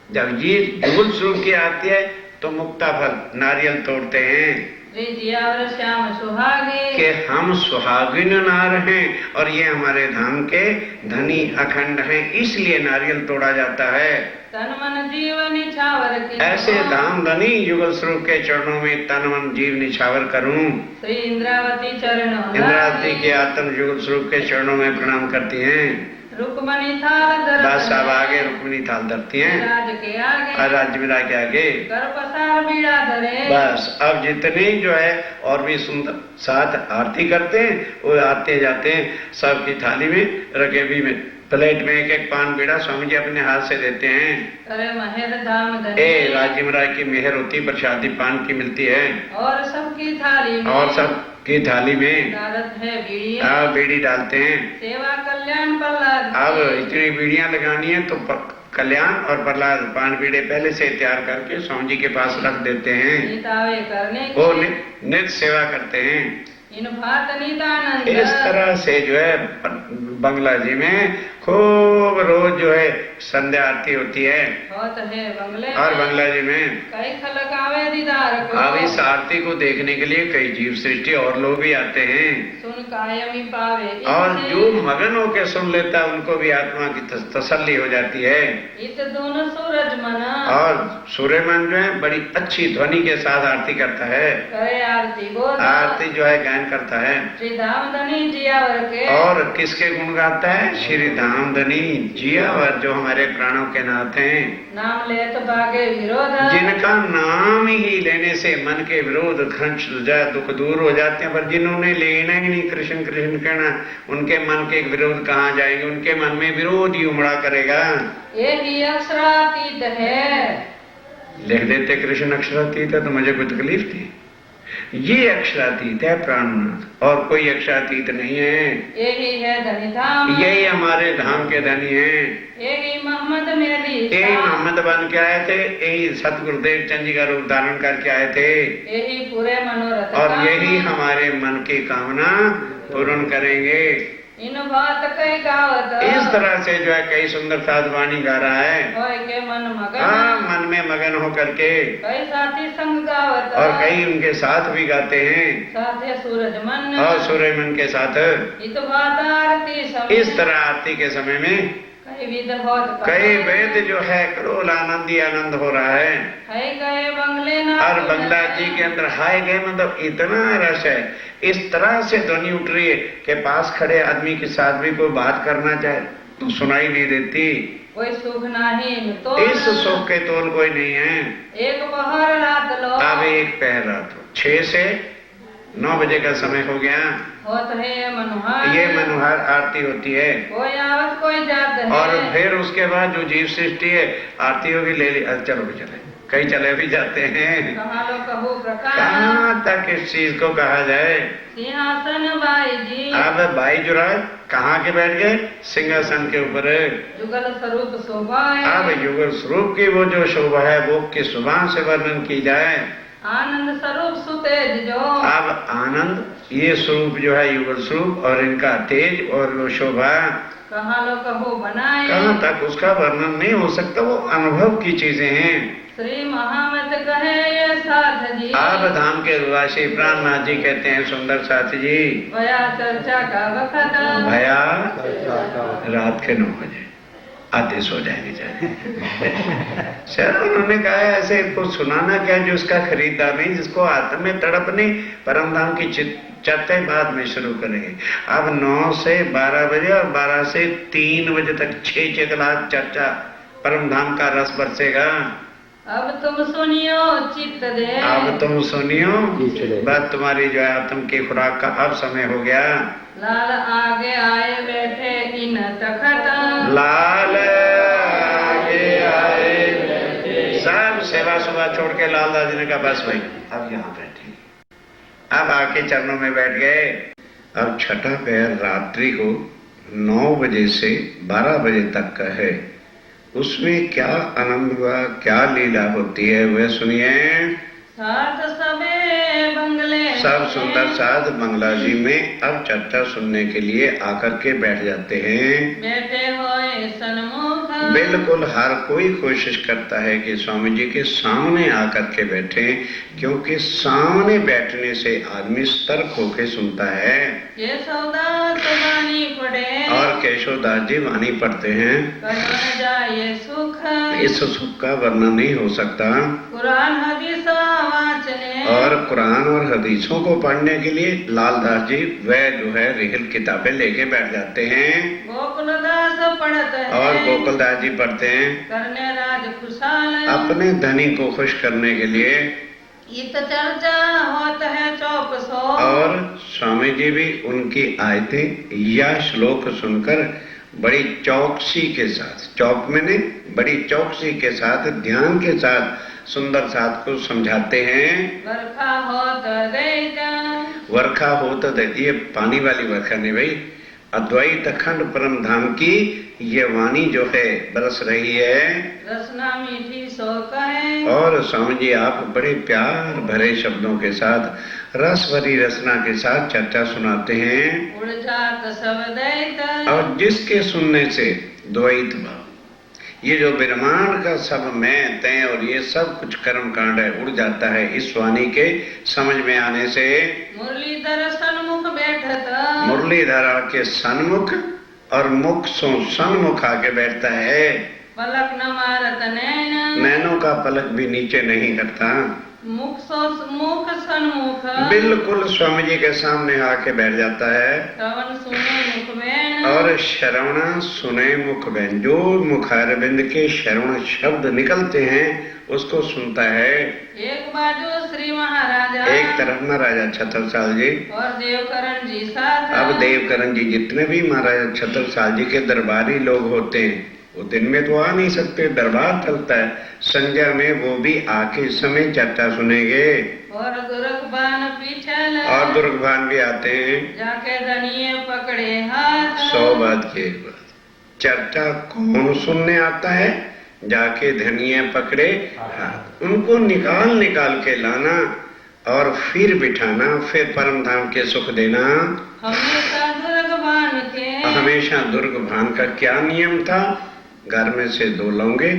Speaker 2: जब ये जुगल स्वरूप की आती है तो मुक्ता फल नारियल तोड़ते हैं
Speaker 3: जियावर श्याम सुहागे
Speaker 2: कि हम सुहागिन नार हैं और ये हमारे धाम के धनी अखंड हैं, इसलिए नारियल तोड़ा जाता है।
Speaker 3: तन मन जीव निछावर की
Speaker 2: ऐसे धाम धनी युगल स्वरूप के चरणों में तन मन जीव निछावर करूं।
Speaker 3: श्री इंद्रावती चरणों
Speaker 2: इंद्रावती के आत्म युगल स्वरूप के चरणों में प्रणाम करती हैं।
Speaker 3: रुक्मणी थाल धरत
Speaker 2: बस अब आगे रुक्मणी थाल धरती हैं
Speaker 3: राज के आगे
Speaker 2: और राजमीरा के आगे।
Speaker 3: कर पसार बीड़ा धरे
Speaker 2: बस अब जितने जो है और भी सुंदर साथ आरती करते हैं वो आते जाते हैं, सबकी थाली में रकेबी में प्लेट में एक एक पान बीड़ा स्वामी जी अपने हाथ से देते हैं।
Speaker 3: करे मेहर धाम धनी।
Speaker 2: राजी महाराज की मेहर होती, प्रसादी पान की मिलती है।
Speaker 3: और सबकी थाली में।
Speaker 2: और सबकी थाली में
Speaker 3: डालत है बीड़ी।
Speaker 2: बीड़ी डालते हैं।
Speaker 3: सेवा कल्याण प्रहलाद।
Speaker 2: अब इतनी बीड़ियां लगानी है तो कल्याण और प्रहलाद पान बीड़े पहले से तैयार करके स्वामी जी के पास रख देते हैं।
Speaker 3: नितावे करने
Speaker 2: वो नित्य सेवा करते हैं।
Speaker 3: इन भात निदानंद।
Speaker 2: इस तरह से जो है बंगला जी में खूब रोज जो है संध्या आरती होती है।
Speaker 3: होत है बंगले
Speaker 2: और बंगला जी में
Speaker 3: कई खलक आवे दीदार को।
Speaker 2: अब इस आरती को देखने के लिए कई जीव सृष्टि और लोग भी आते हैं।
Speaker 3: सुन कायमी पावे।
Speaker 2: और जो मगन होके सुन लेता है उनको भी आत्मा की तसल्ली हो जाती है।
Speaker 3: इत दोनों सूरज मना।
Speaker 2: और सूर्यमन जो है बड़ी अच्छी ध्वनि के साथ आरती करता है।
Speaker 3: करे आरती को।
Speaker 2: आरती जो है गायन करता है।
Speaker 3: श्री धामधनी जियावर के।
Speaker 2: और किसके गुण गाता है? श्री धामधनी जियावर, जो हमारे प्राणों के नाथ हैं।
Speaker 3: नाम ले तो बागे विरोध।
Speaker 2: जिनका नाम ही लेने से मन के विरोध खंच दुख दूर हो जाते हैं। पर जिन्होंने लेना ही नहीं कृष्ण कृष्ण कहना, उनके मन के विरोध कहाँ जाएंगे? उनके मन में विरोध ही उमड़ा करेगा।
Speaker 3: यही अक्षरातीत है।
Speaker 2: लिख देते कृष्ण अक्षरातीत है तो मुझे कोई तकलीफ थी। ये अक्षरातीत है प्राणनाथ, और कोई अक्षरातीत नहीं है।
Speaker 3: यही है धनी धाम।
Speaker 2: यही हमारे धाम के धनी हैं।
Speaker 3: यही मोहम्मद मेरी।
Speaker 2: यही मोहम्मद बन के आए थे। यही सतगुरुदेव चंद जी का रूप धारण करके आए थे।
Speaker 3: यही पूरे मनोरथ।
Speaker 2: और यही हमारे मन की कामना पूर्ण करेंगे।
Speaker 3: इन बात कई गावत।
Speaker 2: इस तरह से जो है कई सुंदर साध वाणी गा रहा है।
Speaker 3: होय के मन मगन।
Speaker 2: मन में मगन हो करके।
Speaker 3: कई साथी संग गावत।
Speaker 2: और कई उनके साथ भी गाते हैं।
Speaker 3: साथे सूरज मन।
Speaker 2: और सूर्यमन के साथ।
Speaker 3: इत बात आरती समय।
Speaker 2: इस तरह आरती के समय में
Speaker 3: कई विध होत।
Speaker 2: कई वेद जो है करोल आनंद ही आनंद हो रहा है।
Speaker 3: गए बंगले ना।
Speaker 2: और बंगला जी के अंदर हाय गए मतलब इतना रस है। इस तरह से ध्वनि उठ रही है कि पास खड़े आदमी के साथ भी कोई बात करना चाहे तो सुनाई नहीं देती।
Speaker 3: कोई सुख नहीं तो।
Speaker 2: इस सुख के तोल कोई नहीं है।
Speaker 3: एक पहर रात लो।
Speaker 2: अब एक पहर रात हो, 6 से 9 बजे का समय हो गया।
Speaker 3: होत है मनोहर।
Speaker 2: ये मनोहर आरती होती है।
Speaker 3: कोई आवत कोई जात है।
Speaker 2: और फिर उसके बाद जो जीव सृष्टि है आरती भी ले ली। चलो भी चले, कई चले भी जाते हैं।
Speaker 3: कहाँ लो कहू प्रकार।
Speaker 2: कहाँ तक इस चीज को कहा जाए?
Speaker 3: सिंहासन बाई जी।
Speaker 2: अब भाई जुराज कहाँ के बैठ गए? सिंहासन के ऊपर।
Speaker 3: जुगल स्वरूप शोभा है।
Speaker 2: अब युगल स्वरूप की वो जो शोभा है वो किस सुबह से वर्णन की जाए?
Speaker 3: आनंद स्वरूप सुतेज जो।
Speaker 2: अब आनंद ये स्वरूप जो है युगल स्वरूप, और इनका तेज और वो शोभा
Speaker 3: कहाँ लो कहू बनाए।
Speaker 2: कहाँ तक उसका वर्णन नहीं हो सकता। वो अनुभव की चीजें हैं।
Speaker 3: श्री महामत कहे ये साथ जी।
Speaker 2: आप धाम के निवासी प्राणनाथ जी कहते हैं सुंदर साथ जी।
Speaker 3: भया चर्चा का वक्त।
Speaker 2: भया रात के 9 बजे आदेश हो जाएंगे जाए। सर उन्होंने कहा ऐसे कुछ सुनाना क्या जो उसका खरीदा नहीं, जिसको आत्म में तड़प नहीं, परम धाम की चर्चा बाद में शुरू करेंगे। अब 9 से 12 बजे और 12 से 3 बजे तक 6 कलाक चर्चा परम धाम का रस बरसेगा।
Speaker 3: अब तुम सुनियो चित्त दे।
Speaker 2: अब तुम सुनियो बात तुम्हारी जो है आत्म की खुराक का अब समय हो गया।
Speaker 3: लाल आगे आए बैठे इन तखत।
Speaker 2: लाल आगे आए बैठे। सब सेवा सुबह छोड़ के लाल दादी ने कहा बस भाई अब यहाँ बैठे। अब आके चरणों में बैठ गए। अब छठा पहर रात्रि को 9 बजे से 12 बजे तक का है। उसमें क्या आनंद हुआ, क्या लीला होती है वह सुनिए।
Speaker 3: साथ सबे बंगले।
Speaker 2: सब सुंदर साध बंगला जी में अब चर्चा सुनने के लिए आकर के बैठ जाते हैं।
Speaker 3: बैठे हुए सन्मुख।
Speaker 2: बिल्कुल हर कोई कोशिश करता है कि स्वामी जी के सामने आकर के बैठे, क्योंकि सामने बैठने से आदमी सतर्क होके सुनता है।
Speaker 3: केशवदास वाणी पढ़े।
Speaker 2: और केशवदास जी वाणी पढ़ते हैं।
Speaker 3: कहाँ जाए सुख।
Speaker 2: इस सुख का वर्णन नहीं हो सकता।
Speaker 3: कुरान हदीस वाचने।
Speaker 2: और कुरान और हदीसों को पढ़ने के लिए लालदास जी वह जो है रिहल किताबें लेके बैठ जाते हैं।
Speaker 3: गोकुलदास पढ़ते हैं।
Speaker 2: और गोकुलदास जी पढ़ते हैं।
Speaker 3: करने राज खुशहाल।
Speaker 2: अपने धनी को खुश करने के लिए।
Speaker 3: इत चर्चा होता है 400।
Speaker 2: और स्वामी जी भी उनकी आयतें या श्लोक सुनकर बड़ी चौकसी के साथ, चौक में नहीं, बड़ी चौकसी के साथ, ध्यान के साथ सुंदर साथ को समझाते हैं।
Speaker 3: वर्षा होत दैता,
Speaker 2: वर्षा होत दैता, ये पानी वाली वर्षा नहीं भाई, अद्वैत अखंड परम धाम की ये वाणी जो है बरस रही है।
Speaker 3: रसना मीठी सो कहे,
Speaker 2: और स्वामी जी आप बड़े प्यार भरे शब्दों के साथ, रस भरी रचना के साथ चर्चा सुनाते हैं।
Speaker 3: उड़ जात सब दैता,
Speaker 2: और जिसके सुनने से द्वैत भाव, ये जो ब्रह्मांड का सब मैं तय और ये सब कुछ कर्म कांड है, उड़ जाता है इस वाणी के समझ में आने से।
Speaker 3: मुरलीधर सन्मुख बैठता,
Speaker 2: मुरलीधर के सन्मुख और मुख सो सन्मुख आके बैठता है।
Speaker 3: पलक न मारत नैन,
Speaker 2: नैनों का पलक भी नीचे नहीं करता,
Speaker 3: मुख सन्मुख,
Speaker 2: बिल्कुल स्वामी जी के सामने आके बैठ जाता है।
Speaker 3: श्रवण सुने मुख बैन,
Speaker 2: और श्रवण सुने मुख बैन, जो मुखारविंद के श्रवण शब्द निकलते हैं उसको सुनता है।
Speaker 3: एक बाजू श्री महाराजा,
Speaker 2: एक तरफ महाराजा छत्रसाल जी
Speaker 3: और देवकरण जी साथ।
Speaker 2: अब देवकरण जी जितने भी महाराजा छत्रसाल जी के दरबारी लोग होते हैं वो दिन में तो आ नहीं सकते, दरबार चलता है, संध्या में वो भी आके इस समय चर्चा सुनेंगे।
Speaker 3: और दुर्गबान पीछे लगा,
Speaker 2: और दुर्गबान भी आते हैं,
Speaker 3: जाके धनिये पकड़े हाथ।
Speaker 2: 100 बात की एक बात, चर्चा कौन सुनने आता है? जाके धनिये पकड़े हाथ, उनको निकाल निकाल के लाना और फिर बिठाना, फिर परम धाम के सुख देना।
Speaker 3: हमेशा दुर्गबान के,
Speaker 2: हमेशा दुर्गबान का क्या नियम था? घर में से 2 लौंगे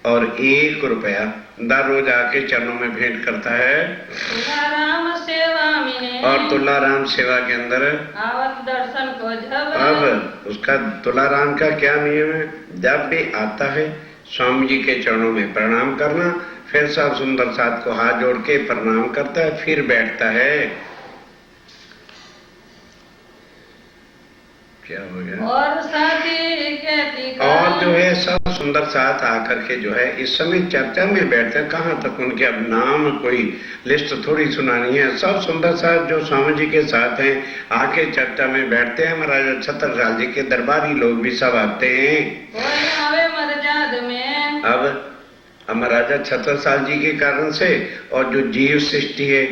Speaker 2: और 1 रुपया दर रोज आके चरणों में भेंट करता है।
Speaker 3: तुलाराम सेवा में,
Speaker 2: और तुलाराम सेवा के अंदर
Speaker 3: आवत दर्शन को जब,
Speaker 2: अब उसका तुलाराम का क्या नियम है? जब भी आता है स्वामी जी के चरणों में प्रणाम करना, फिर सब सुंदर साथ को हाथ जोड़ के प्रणाम करता है, फिर बैठता है। क्या हो गया?
Speaker 3: और साथी कहती
Speaker 2: और जो है सब सुंदर साथ आकर के जो है इस समय चर्चा में बैठते हैं। कहाँ तक उनके अब नाम कोई लिस्ट थोड़ी सुनानी है, सब सुंदर साथ जो स्वामी जी के साथ हैं आके चर्चा में बैठते हैं। महाराजा छत्रसाल जी के दरबारी लोग भी सब आते हैं।
Speaker 3: कोई आवे मर्याद में,
Speaker 2: अब महाराजा छत्रसाल जी के कारण से और जो जीव सृष्टि है,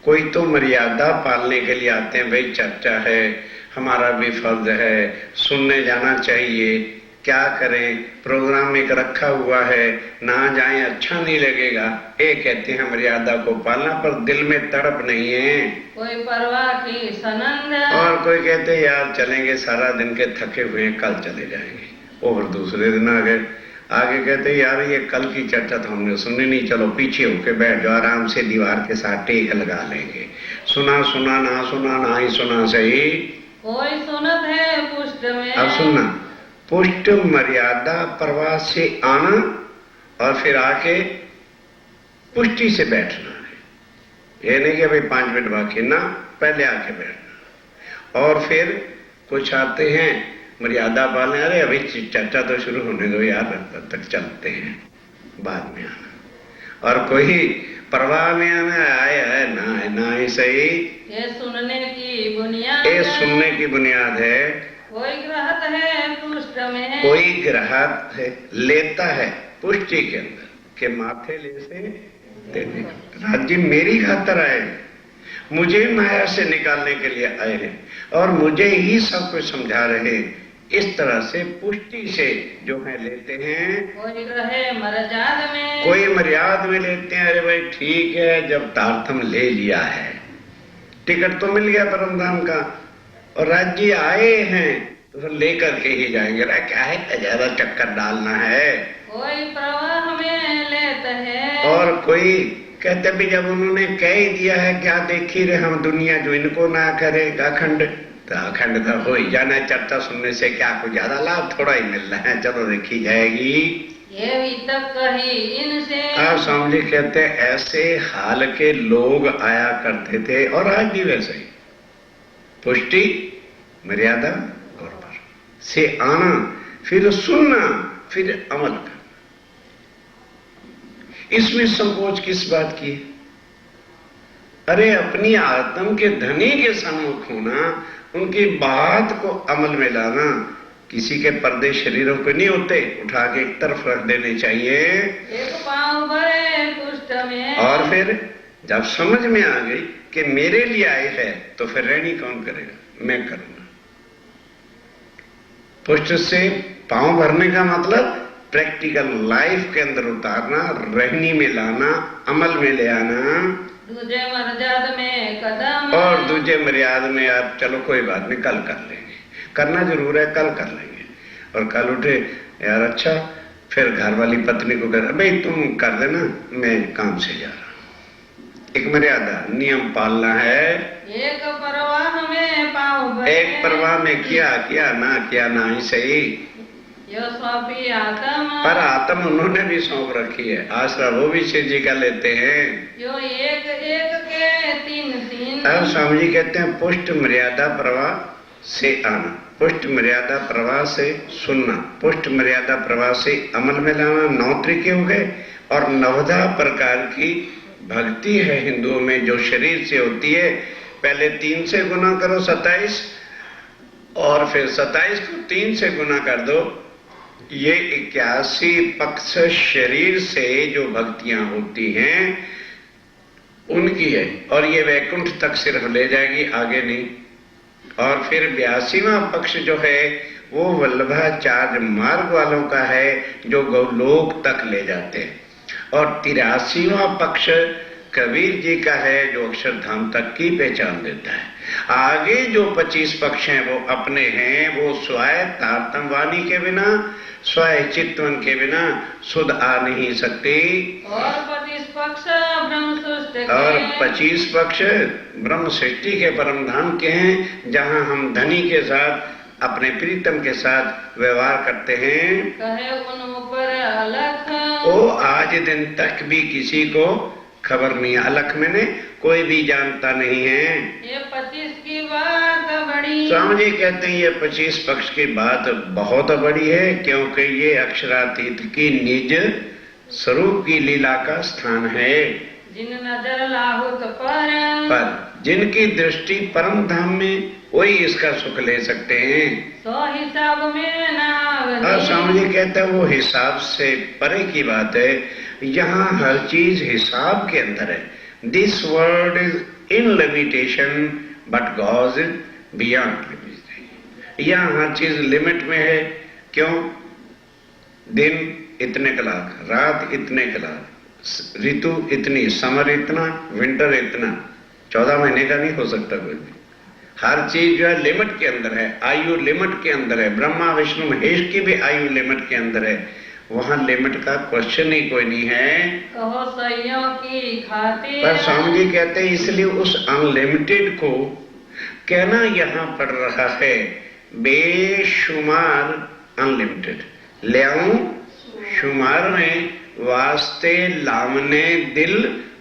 Speaker 2: कोई तो मर्यादा पालने के लिए आते हैं, भाई चर्चा है, हमारा भी फर्ज है, सुनने जाना चाहिए, क्या करें, प्रोग्राम एक रखा हुआ है, ना जाएं अच्छा नहीं लगेगा। ये कहते हैं मर्यादा को पालना, पर दिल में तड़प नहीं है।
Speaker 3: कोई परवाह की सनंद,
Speaker 2: और कोई कहते हैं यार चलेंगे, सारा दिन के थके हुए हैं, कल चले जाएंगे। और दूसरे दिन आगे कहते यार ये कल की चर्चा तो हमने सुनी नहीं, चलो पीछे होके बैठ जाओ, आराम से दीवार के साथ टेक लगा लेंगे, सुना सुना ना ही सुना सही।
Speaker 3: कोई सुनत है पुष्ट में,
Speaker 2: अब सुनना, पुष्ट मर्यादा प्रवास से आना और फिर आके पुष्टि से बैठना है। ये नहीं कि भाई 5 मिनट बाकी ना, पहले आके बैठना। और फिर कुछ आते हैं मर्यादा पालने, अरे अभी चर्चा तो शुरू होने दो यार, तब तक चलते हैं, बाद में आना। और कोई परवाह में आना, आए है ना ही सही,
Speaker 3: ये सुनने की बुनियाद,
Speaker 2: ये सुनने की बुनियाद है।
Speaker 3: कोई ग्रहत है पुष्ट में,
Speaker 2: कोई ग्राहक है लेता है पुष्टि के अंदर के माथे ले से देने का। राज्य मेरी खातर आए, मुझे माया से निकालने के लिए आए हैं और मुझे ही सब कुछ समझा रहे हैं। इस तरह से पुष्टि से जो है लेते हैं।
Speaker 3: कोई रहे मर्याद में,
Speaker 2: कोई मर्याद में लेते हैं, अरे भाई ठीक है, जब तारतम ले लिया है, टिकट तो मिल गया परम धाम का और राज्य आए हैं तो फिर लेकर के ही जाएंगे। क्या है ज्यादा चक्कर डालना है।
Speaker 3: कोई प्रवाह में लेता है,
Speaker 2: और कोई कहते भी जब उन्होंने कह ही दिया है, क्या देखी रहे हम दुनिया जो इनको ना करेगा अखंड, तो अखंड तो हो ही जाना है। चर्चा सुनने से क्या कुछ ज्यादा लाभ थोड़ा ही मिल रहा है, चलो देखी जाएगी।
Speaker 3: ये भी तक कही इनसे,
Speaker 2: आप स्वामी जी कहते ऐसे हाल के लोग आया करते थे और आज भी वैसे ही। पुष्टि मर्यादा और पर से आना, फिर सुनना, फिर अमल करना। इसमें संकोच किस बात की है? अरे अपनी आत्म के धनी के सम्मुख होना, उनकी बात को अमल में लाना, किसी के पर्दे शरीरों को नहीं होते, उठा के एक तरफ रख देने चाहिए।
Speaker 3: एक पाँव भरे कुष्ठ में।
Speaker 2: और फिर जब समझ में आ गई कि मेरे लिए आए है, तो फिर रहनी कौन करेगा? मैं करूंगा। पुष्ट से पांव भरने का मतलब प्रैक्टिकल लाइफ के अंदर उतारना, रहनी में लाना, अमल में ले आना।
Speaker 3: दूजे मर्याद में कदम।
Speaker 2: और दूजे मर्याद में आप चलो कोई बात नहीं, कल कर लेंगे। करना जरूर है, कल कर लेंगे। और कल उठे, यार अच्छा, फिर घर वाली पत्नी को कह, भाई तुम कर देना, मैं काम से जा रहा हूं। एक मर्यादा, नियम पालना है।
Speaker 3: एक परवाह में पाँव भरे।
Speaker 2: एक परवाह में किया ना ही सही,
Speaker 3: यो सौंपी आत्म।
Speaker 2: पर आत्म उन्होंने भी सौंप रखी है, आसरा वो भी शिव जी का लेते हैं।
Speaker 3: यो एक एक के तीन।
Speaker 2: अब स्वामी जी कहते हैं पुष्ट मर्यादा प्रवाह से आना, पुष्ट मर्यादा प्रवाह से सुनना, पुष्ट मर्यादा प्रवाह से अमल में लाना। 9 तरीके हो गए। और 9 प्रकार की भक्ति है हिंदुओं में जो शरीर से होती है। पहले 3 से गुना करो 27, और फिर 27 को 3 से गुना कर दो, ये 81 पक्ष शरीर से जो भक्तियां होती हैं उनकी है। और ये वैकुंठ तक सिर्फ ले जाएगी, आगे नहीं। और फिर 82वां पक्ष जो है वो वल्लभाचार्य मार्ग वालों का है, जो गौलोक तक ले जाते हैं। और 83वां पक्ष कबीर जी का है, जो अक्षरधाम तक की पहचान देता है। आगे जो 25 पक्ष हैं वो अपने हैं, वो स्वयं तारतम वाणी के बिना, स्वयं चित्तवन के बिना सुध आ नहीं सकती।
Speaker 3: और 25 पक्ष ब्रह्म सृष्टि के।
Speaker 2: और 25 पक्ष ब्रह्म सृष्टि के परम धाम के हैं, जहां हम धनी के साथ, अपने प्रीतम के साथ व्यवहार करते हैं।
Speaker 3: कहे उन ऊपर अलख।
Speaker 2: वो आज दिन तक भी किसी को खबर नहीं है। अलख मैंने कोई भी जानता नहीं है।
Speaker 3: ये 25 की बात बड़ी।
Speaker 2: स्वामी जी कहते हैं ये 25 पक्ष की बात बहुत बड़ी है, क्योंकि ये अक्षरातीत की निज स्वरूप की लीला का स्थान है।
Speaker 3: जिन नजर लाहुत पर
Speaker 2: जिनकी दृष्टि परम धाम में, वही इसका सुख ले सकते हैं।
Speaker 3: सो हिसाब में ना।
Speaker 2: और स्वामी जी कहते हैं वो हिसाब से परे की बात है। यहाँ हर चीज हिसाब के अंदर है। This world is in limitation but God is beyond limitation. यहाँ हर चीज लिमिट में है। क्यों? दिन इतने कलाक, रात इतने कलाक, ऋतु इतनी, समर इतना, विंटर इतना। 14 महीने का नहीं हो सकता कोई भी। हर चीज जो है लिमिट के अंदर है, आयु लिमिट के अंदर है। ब्रह्मा विष्णु महेश की भी आयु लिमिट के अंदर है। वहां लिमिट का क्वेश्चन ही कोई नहीं है।
Speaker 3: कहो सैयों की खातिर।
Speaker 2: पर स्वामी जी कहते हैं इसलिए उस अनलिमिटेड को कहना यहाँ पड़ रहा है बेशुमार अनलिमिटेड। ले आऊं शुमार में वास्ते लामने दिल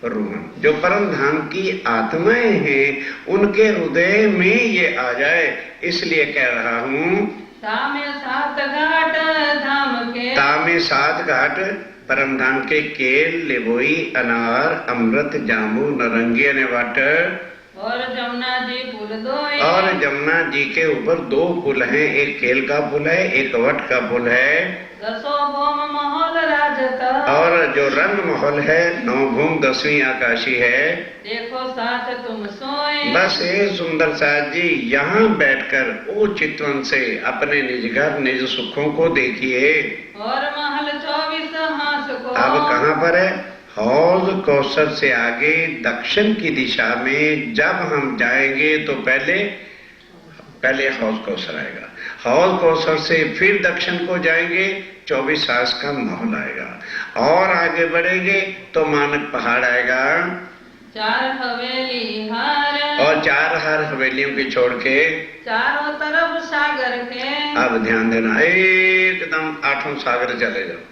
Speaker 2: रूहन। जो परम धाम की आत्माएं हैं उनके हृदय में ये आ जाए, इसलिए कह रहा हूं।
Speaker 3: तामे 7 घाट धाम के।
Speaker 2: तामे 7 घाट परम धाम के केल, लिबोई, अनार, अमृत, जामू, नारंगी ने वाटर।
Speaker 3: और जमुना जी पुल 2।
Speaker 2: और जमुना जी के ऊपर 2 पुल हैं, एक केल का पुल है, एक वट का पुल है।
Speaker 3: 10 भूम महल राजता।
Speaker 2: और जो रंग महल है 9 भूम 10वीं आकाशी है।
Speaker 3: देखो साथ तुम सोए।
Speaker 2: बस ये सुंदर साथ जी यहाँ बैठकर ओ चितवन से अपने निज घर निज सुखों को देखिए।
Speaker 3: और महल 24 हास को।
Speaker 2: अब कहाँ पर है? हौज कौसर से आगे दक्षिण की दिशा में जब हम जाएंगे तो पहले हौज कौसर आएगा। हौज कौसर से फिर दक्षिण को जाएंगे, 24 हास का महल आएगा। और आगे बढ़ेंगे तो मानक पहाड़ आएगा।
Speaker 3: 4 हवेली हार।
Speaker 2: और 4 हार हवेलियों की छोड़ के
Speaker 3: चारों तरफ सागर के।
Speaker 2: अब ध्यान देना, एकदम 8वां सागर चले जाओ।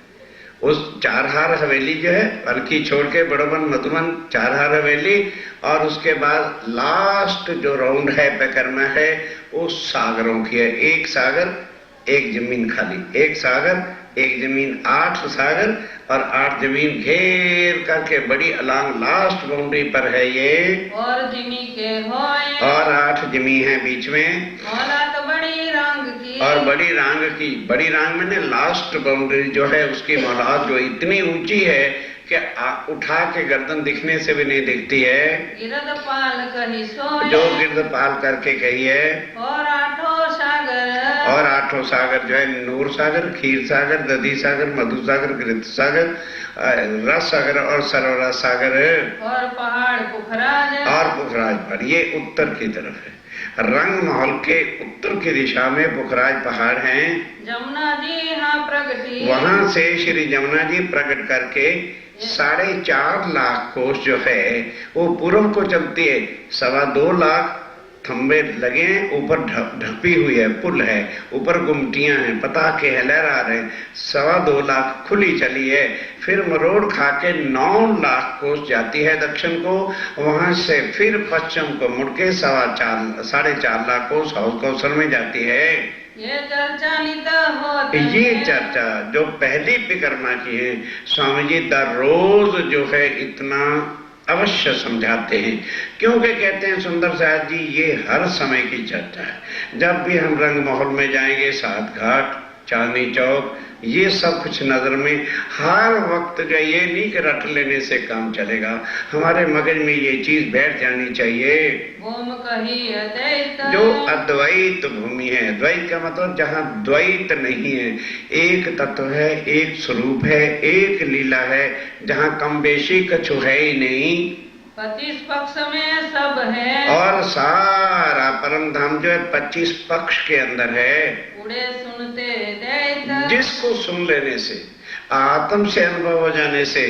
Speaker 2: उस 4 हार हवेली जो है पलकी छोड़ के बड़ोबन मधुबन 4 हार हवेली, और उसके बाद लास्ट जो राउंड है परिक्रमा है वो सागरों की है। 1 सागर 1 जमीन खाली, 1 सागर 1 जमीन, 8 सागर और 8 जमीन घेर करके बड़ी अलांग लास्ट बाउंड्री पर है ये।
Speaker 3: और जिमी के होए।
Speaker 2: और 8 जमी है बीच में।
Speaker 3: मौलात बड़ी रंग की। की
Speaker 2: और बड़ी रांग की, बड़ी रांग मैंने लास्ट बाउंड्री जो है उसकी मौलाद जो इतनी ऊंची है कि उठा के गर्दन दिखने से भी नहीं दिखती है,
Speaker 3: गिरदपाल कही सोए
Speaker 2: जो गिरदपाल करके कही है।
Speaker 3: और आठों सागर
Speaker 2: और आठों सागर जो है नूर सागर, खीर सागर, दधी सागर, मधु सागर, घृत सागर, रस सागर और सरोवर सागर
Speaker 3: और पहाड़ पुखराज
Speaker 2: और पुखराज पर, ये उत्तर की तरफ है। रंग महल के उत्तर की दिशा में पुखराज पहाड़ हैं।
Speaker 3: जमुना जी यहाँ प्रगति
Speaker 2: वहां से श्री जमुना जी प्रकट करके 4.5 लाख कोस जो है वो पूर्व को चलती है। 2.25 लाख खंबे लगे हैं, ऊपर ढपी हुई है, पुल है, ऊपर गुमटियां हैं, पताके हैं, लहरा रहे हैं। 2.25 लाख खुली चली है, फिर मरोड़ खा के 9 लाख कोस जाती है दक्षिण को, वहां से फिर पश्चिम को मुड़ के 4.5 लाख कोस हाउस कौशल में जाती है।
Speaker 3: ये चर्चा नित होते
Speaker 2: ये चर्चा जो पहली परिक्रमा की है, स्वामी जी रोज जो है इतना अवश्य समझाते हैं, क्योंकि कहते हैं सुंदर साहब जी ये हर समय की चर्चा है। जब भी हम रंग महल में जाएंगे, सात घाट, चांदनी चौक, ये सब कुछ नजर में हर वक्त जो ये नहीं कि रट लेने से काम चलेगा, हमारे मगज में ये चीज बैठ जानी चाहिए।
Speaker 3: ओम कही अद्वैत
Speaker 2: जो अद्वैत भूमि है, द्वैत का मतलब जहाँ द्वैत नहीं है, एक तत्व है, एक स्वरूप है, एक लीला है, जहाँ कम बेशी कछु है ही नहीं।
Speaker 3: 25 पक्ष में सब है
Speaker 2: और सारा परम धाम जो है 25 पक्ष के अंदर है।
Speaker 3: उड़े सुनते दैत
Speaker 2: जिसको सुन लेने से, आत्म से अनुभव हो जाने से,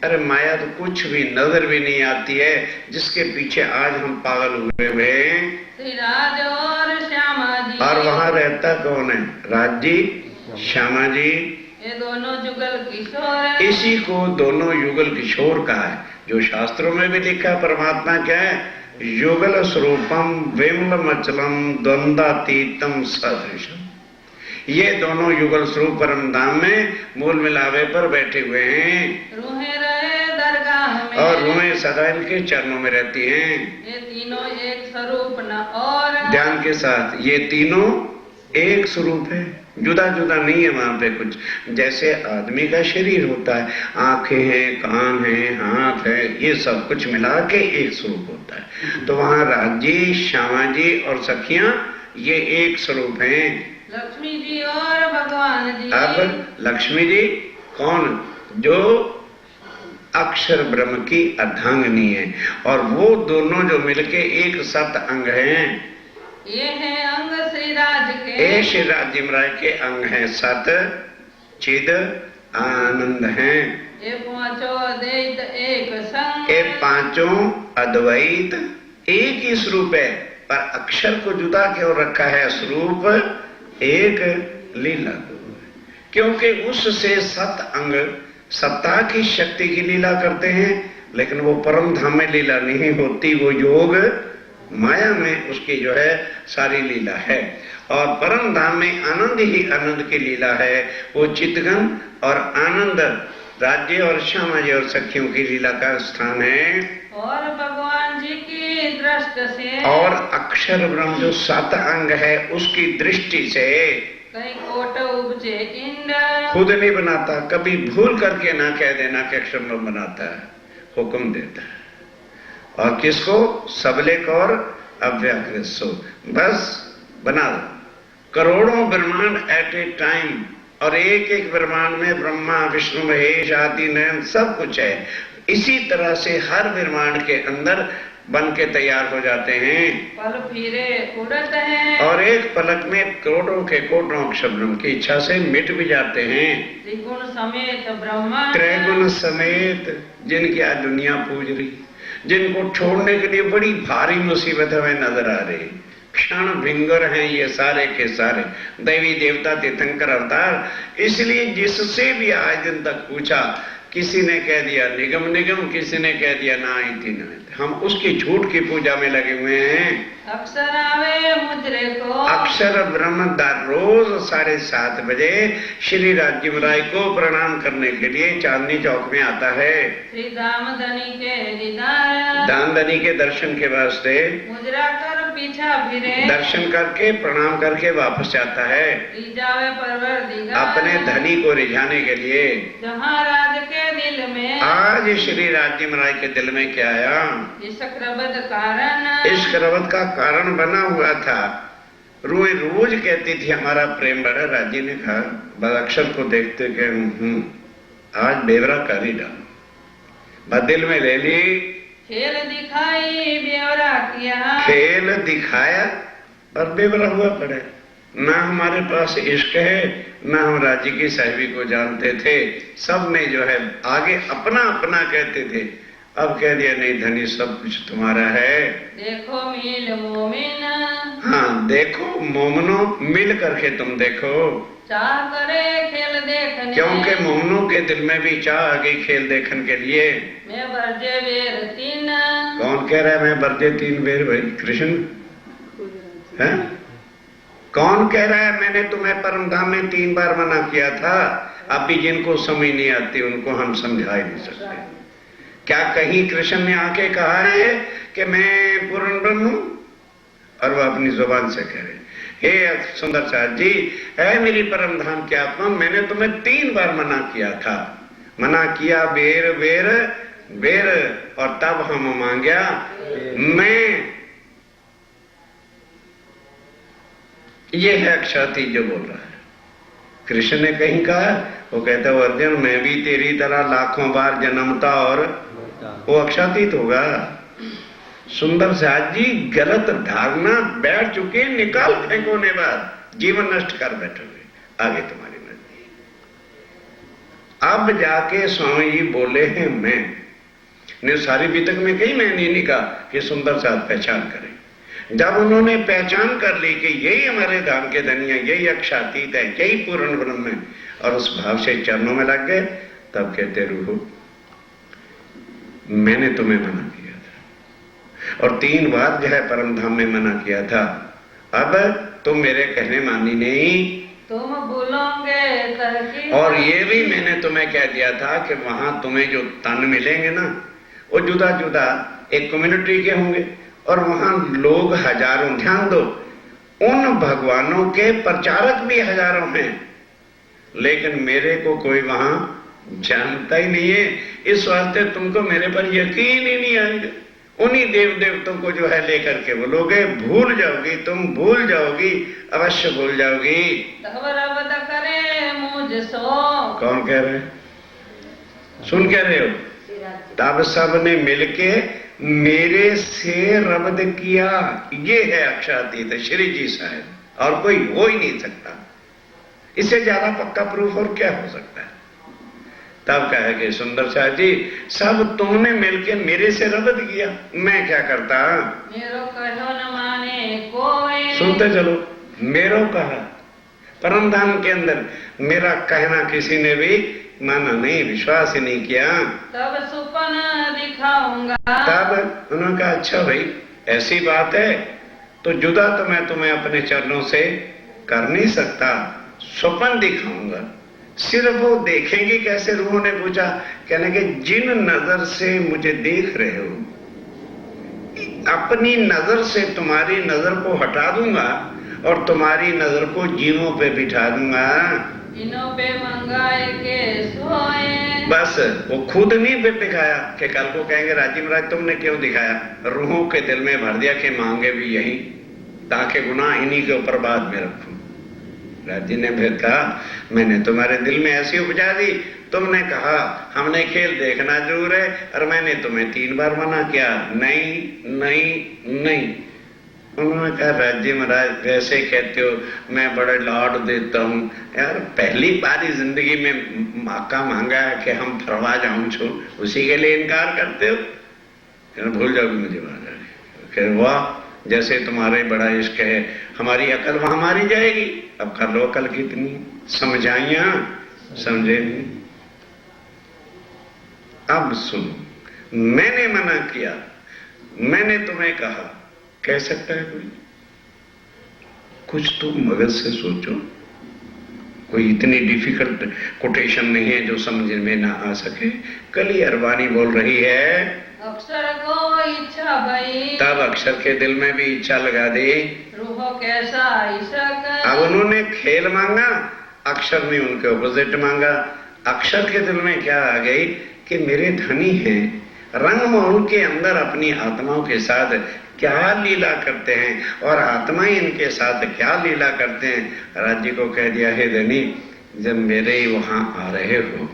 Speaker 2: अरे माया तो कुछ भी नजर भी नहीं आती है, जिसके पीछे आज हम पागल हुए हुए हैं।
Speaker 3: श्री राज और श्यामा जी
Speaker 2: और वहां रहता कौन है? राज जी, श्यामा जी,
Speaker 3: ये दोनों जुगल किशोर
Speaker 2: इसी को दोनों युगल किशोर कहा है। जो शास्त्रों में भी लिखा है परमात्मा क्या है? युगल स्वरूपम विमलमचलम द्वंद्वातीतम सदृशम। ये दोनों युगल स्वरूप परम धाम में मूल मिलावे पर बैठे हुए हैं
Speaker 3: रूहे रहे दरगाह में
Speaker 2: और रूहें सदा इनके चरणों में रहती हैं।
Speaker 3: ये तीनों एक स्वरूप न और
Speaker 2: ध्यान के साथ, ये तीनों एक स्वरूप है, जुदा जुदा नहीं है वहां पे कुछ। जैसे आदमी का शरीर होता है, आंखें हैं, कान हैं, हाथ है, ये सब कुछ मिला के एक स्वरूप होता है। तो वहां राजी, श्यामा जी और सखियां ये एक स्वरूप हैं।
Speaker 3: लक्ष्मी जी और भगवान जी।
Speaker 2: अब लक्ष्मी जी कौन? जो अक्षर ब्रह्म की अर्धांगिनी है, और वो दोनों जो मिलके एक सत अंग हैं।
Speaker 3: ये है अंग श्री राज के,
Speaker 2: ये श्री राज जिमराय के अंग हैं। सत, चिद, आनंद हैं।
Speaker 3: ये पांचों अद्वैत एक संग,
Speaker 2: ये पांचों अद्वैत एक ही स्वरूप है, पर अक्षर को जुदा क्यों रखा है? स्वरूप एक, लीला दो। क्योंकि उससे सत अंग सत्ता की शक्ति की लीला करते हैं, लेकिन वो परम धाम में लीला नहीं होती, वो योग माया में उसकी जो है सारी लीला है। और परम धाम में आनंद ही आनंद की लीला है। वो चितगन और आनंद राज्य और श्यामा जी और सखियों की लीला का स्थान है।
Speaker 3: और भगवान जी की दृष्टि से,
Speaker 2: और अक्षर ब्रह्म जो सात अंग है उसकी दृष्टि से
Speaker 3: कहीं कोट उपजे इंड,
Speaker 2: खुद नहीं बनाता, कभी भूल करके ना कह देना कि अक्षर ब्रह्म बनाता है, हुक्म देता है। और किसको? सबलेक और अव्याकृत सो, बस बना दो। करोड़ों ब्रह्मांड एट ए टाइम, और एक एक ब्रह्मांड में ब्रह्मा, विष्णु, महेश, आदि, नयन सब कुछ है। इसी तरह से हर ब्रह्मांड के अंदर बन के तैयार हो जाते हैं।
Speaker 3: पल फिरे उड़त हैं,
Speaker 2: और एक पलक में करोड़ों के कोटों अक्षर ब्रह्म की इच्छा से मिट भी जाते हैं।
Speaker 3: त्रिगुण समेत ब्रह्मा,
Speaker 2: त्रैगुण समेत, जिनकी आज दुनिया पूज रही, जिनको छोड़ने के लिए बड़ी भारी मुसीबत हमें नजर आ रही, क्षण भिंगर हैं ये सारे के सारे, देवी देवता तीर्थंकर अवतार। इसलिए जिससे भी आज दिन तक पूछा, किसी ने कह दिया निगम निगम, किसी ने कह दिया ना इति ना। हम उसकी झूठ की पूजा में लगे हुए हैं।
Speaker 3: अक्षर आवे मुद्रे को,
Speaker 2: अक्षर ब्रह्म रोज 7:30 बजे श्री राज्य राय को प्रणाम करने के लिए चांदनी चौक में आता है।
Speaker 3: श्री दामदनी के दीदार,
Speaker 2: दामदनी के दर्शन के वास्ते
Speaker 3: मुद्रा कर पीछा फिरे,
Speaker 2: दर्शन करके प्रणाम करके वापस जाता है
Speaker 3: रिझावे परवरदिगार,
Speaker 2: अपने धनी को रिझाने के लिए।
Speaker 3: जहाँ राज के दिल में,
Speaker 2: आज श्री राज्य महाराज के दिल में क्या आया?
Speaker 3: इस रबद कारण,
Speaker 2: इश्क रबत का कारण बना हुआ था। रोज रोज कहती थी हमारा प्रेम बड़ा। राजी ने कहा बदअक्षर को देखते के आज बेवरा कर ही डालो, बदिल में ले ली।
Speaker 3: खेल दिखाई ब्यौरा किया,
Speaker 2: खेल दिखाया और बेवरा हुआ पड़े। ना हमारे पास इश्क है, ना हम राजी की साहिबी को जानते थे। सब में जो है आगे अपना अपना कहते थे, अब कह दिया नहीं धनी सब कुछ तुम्हारा है।
Speaker 3: देखो मिल मोमिन,
Speaker 2: हाँ देखो मोमनो मिल करके तुम देखो,
Speaker 3: चाह करे खेल देखने,
Speaker 2: क्योंकि मोमनों के दिल में भी चाह आ गई खेल देखने के लिए।
Speaker 3: मैं बरजे बेर तीन,
Speaker 2: कौन कह रहा है मैं बरजे 3 बेर? भाई कृष्ण है? कौन कह रहा है मैंने तुम्हें परम धाम में 3 बार मना किया था? अब भी जिनको समझ नहीं आती उनको हम समझा ही नहीं सकते। क्या कहीं कृष्ण ने आके कहा है कि मैं पूर्ण ब्रह्म हूं? और वह अपनी जुबान से कह रहे हे सुंदर साहब जी, है मेरी परम धाम की आत्मा, मैंने तुम्हें 3 बार मना किया था। मना किया बेर बेर बेर, और तब हम मांगया मैं। ये है अक्षाती जो बोल रहा है। कृष्ण ने कहीं कहा, वो कहता है अर्जुन मैं भी तेरी तरह लाखों बार जन्मता और वो अक्षातीत होगा। सुंदर साहब जी गलत धारणा बैठ चुके, निकाल फेंकोने बाद जीवन नष्ट कर बैठोगे। आगे तुम्हारी मर्जी। अब जाके स्वामी जी बोले हैं मैं ने सारी बीतक में कहीं मैंने नहीं कहा कि सुंदर साहब पहचान करें। जब उन्होंने पहचान कर ली कि यही हमारे धाम के धनिया, यही अक्षातीत है, यही पूर्ण ब्रह्म है, और उस भाव से चरणों में लग गए, तब कहते रूह मैंने तुम्हें मना किया था और 3 बार जो है परम धाम में मना किया था। अब तुम मेरे कहने मानी नहीं,
Speaker 3: तुम भूलोगे तरकीब,
Speaker 2: और ये भी मैंने तुम्हें कह दिया था कि वहां तुम्हें जो तन मिलेंगे ना वो जुदा जुदा एक कम्युनिटी के होंगे, और वहां लोग हजारों, ध्यान दो, उन भगवानों के प्रचारक भी हजारों हैं, लेकिन मेरे को कोई वहां जानता ही नहीं है। इस वास्ते तुमको मेरे पर यकीन ही नहीं आएगा। उन्हीं देव देवतों को जो है लेकर के बोलोगे, भूल जाओगी, तुम भूल जाओगी, अवश्य भूल जाओगी।
Speaker 3: तब रब करे मुझ सो,
Speaker 2: कौन कह रहे? सुन कह रहे हो? तब सब ने मिलके मेरे से रब्द किया। ये है अक्षातीत श्री जी साहब, और कोई हो ही नहीं सकता। इससे ज्यादा पक्का प्रूफ और क्या हो सकता है? तब कहे कि सुंदर साहब जी सब तुमने मिलके मेरे से रब्द किया, मैं क्या करता?
Speaker 3: मेरो कहो न माने कोई,
Speaker 2: सुनते चलो, मेरो कहा परम धाम के अंदर मेरा कहना किसी ने भी माना नहीं, विश्वास ही नहीं किया।
Speaker 3: तब सुपन दिखाऊंगा,
Speaker 2: तब उन्होंने कहा अच्छा भाई ऐसी बात है तो जुदा तो मैं तुम्हें अपने चरणों से कर नहीं सकता, स्वप्न दिखाऊंगा। सिर्फ वो देखेंगे कैसे? रूह ने पूछा, कहने के जिन नजर से मुझे देख रहे हो, अपनी नजर से तुम्हारी नजर को हटा दूंगा और तुम्हारी नजर को जीवों पे बिठा दूंगा।
Speaker 3: इनों पे मंगाए के सोए,
Speaker 2: बस वो खुद नहीं दिखाया कि कल को कहेंगे राजी महाराज तुमने क्यों दिखाया। रूहों के दिल में भर दिया कि मांगे भी यही, ताकि गुनाह इन्हीं के ऊपर बाद में रखूं। राजी ने फिर कहा मैंने तुम्हारे दिल में ऐसी उपजा दी, तुमने कहा हमने खेल देखना जरूर है, और मैंने तुम्हें 3 बार मना किया, नहीं नहीं नहीं। उन्होंने कहा राज्य महाराज वैसे कहते हो, मैं बड़े लाड देता हूं यार, पहली बार जिंदगी में मौका मांगा है कि हम फरवा जाऊं छो, उसी के लिए इनकार करते हो? भूल जाओगे मुझे वहां जाके। वाह जैसे तुम्हारे बड़ा इश्क है, हमारी अकल वहां मारी जाएगी। अब कर लो अकल कितनी, समझाइया समझे नहीं। अब सुनो, मैंने मना किया, मैंने तुम्हें कहा, कह सकता है कोई? कुछ तो मगज से सोचो। कोई इतनी डिफिकल्ट कोटेशन नहीं है जो समझ में ना आ सके। कली अरबानी बोल रही है,
Speaker 3: अक्षर को इच्छा भई,
Speaker 2: तब अक्षर के दिल में भी इच्छा लगा दी।
Speaker 3: रूह कैसा ईशक,
Speaker 2: अब उन्होंने खेल मांगा, अक्षर ने उनके ऑपोजिट मांगा। अक्षर के दिल में क्या आ गई कि मेरे धनी हैं, रंगमहल के अंदर अपनी आत्माओं के साथ क्या लीला करते हैं और आत्माएं इनके साथ क्या लीला करते हैं। राज्य को कह दिया, हे धनी, जब मेरे ही वहां आ रहे हो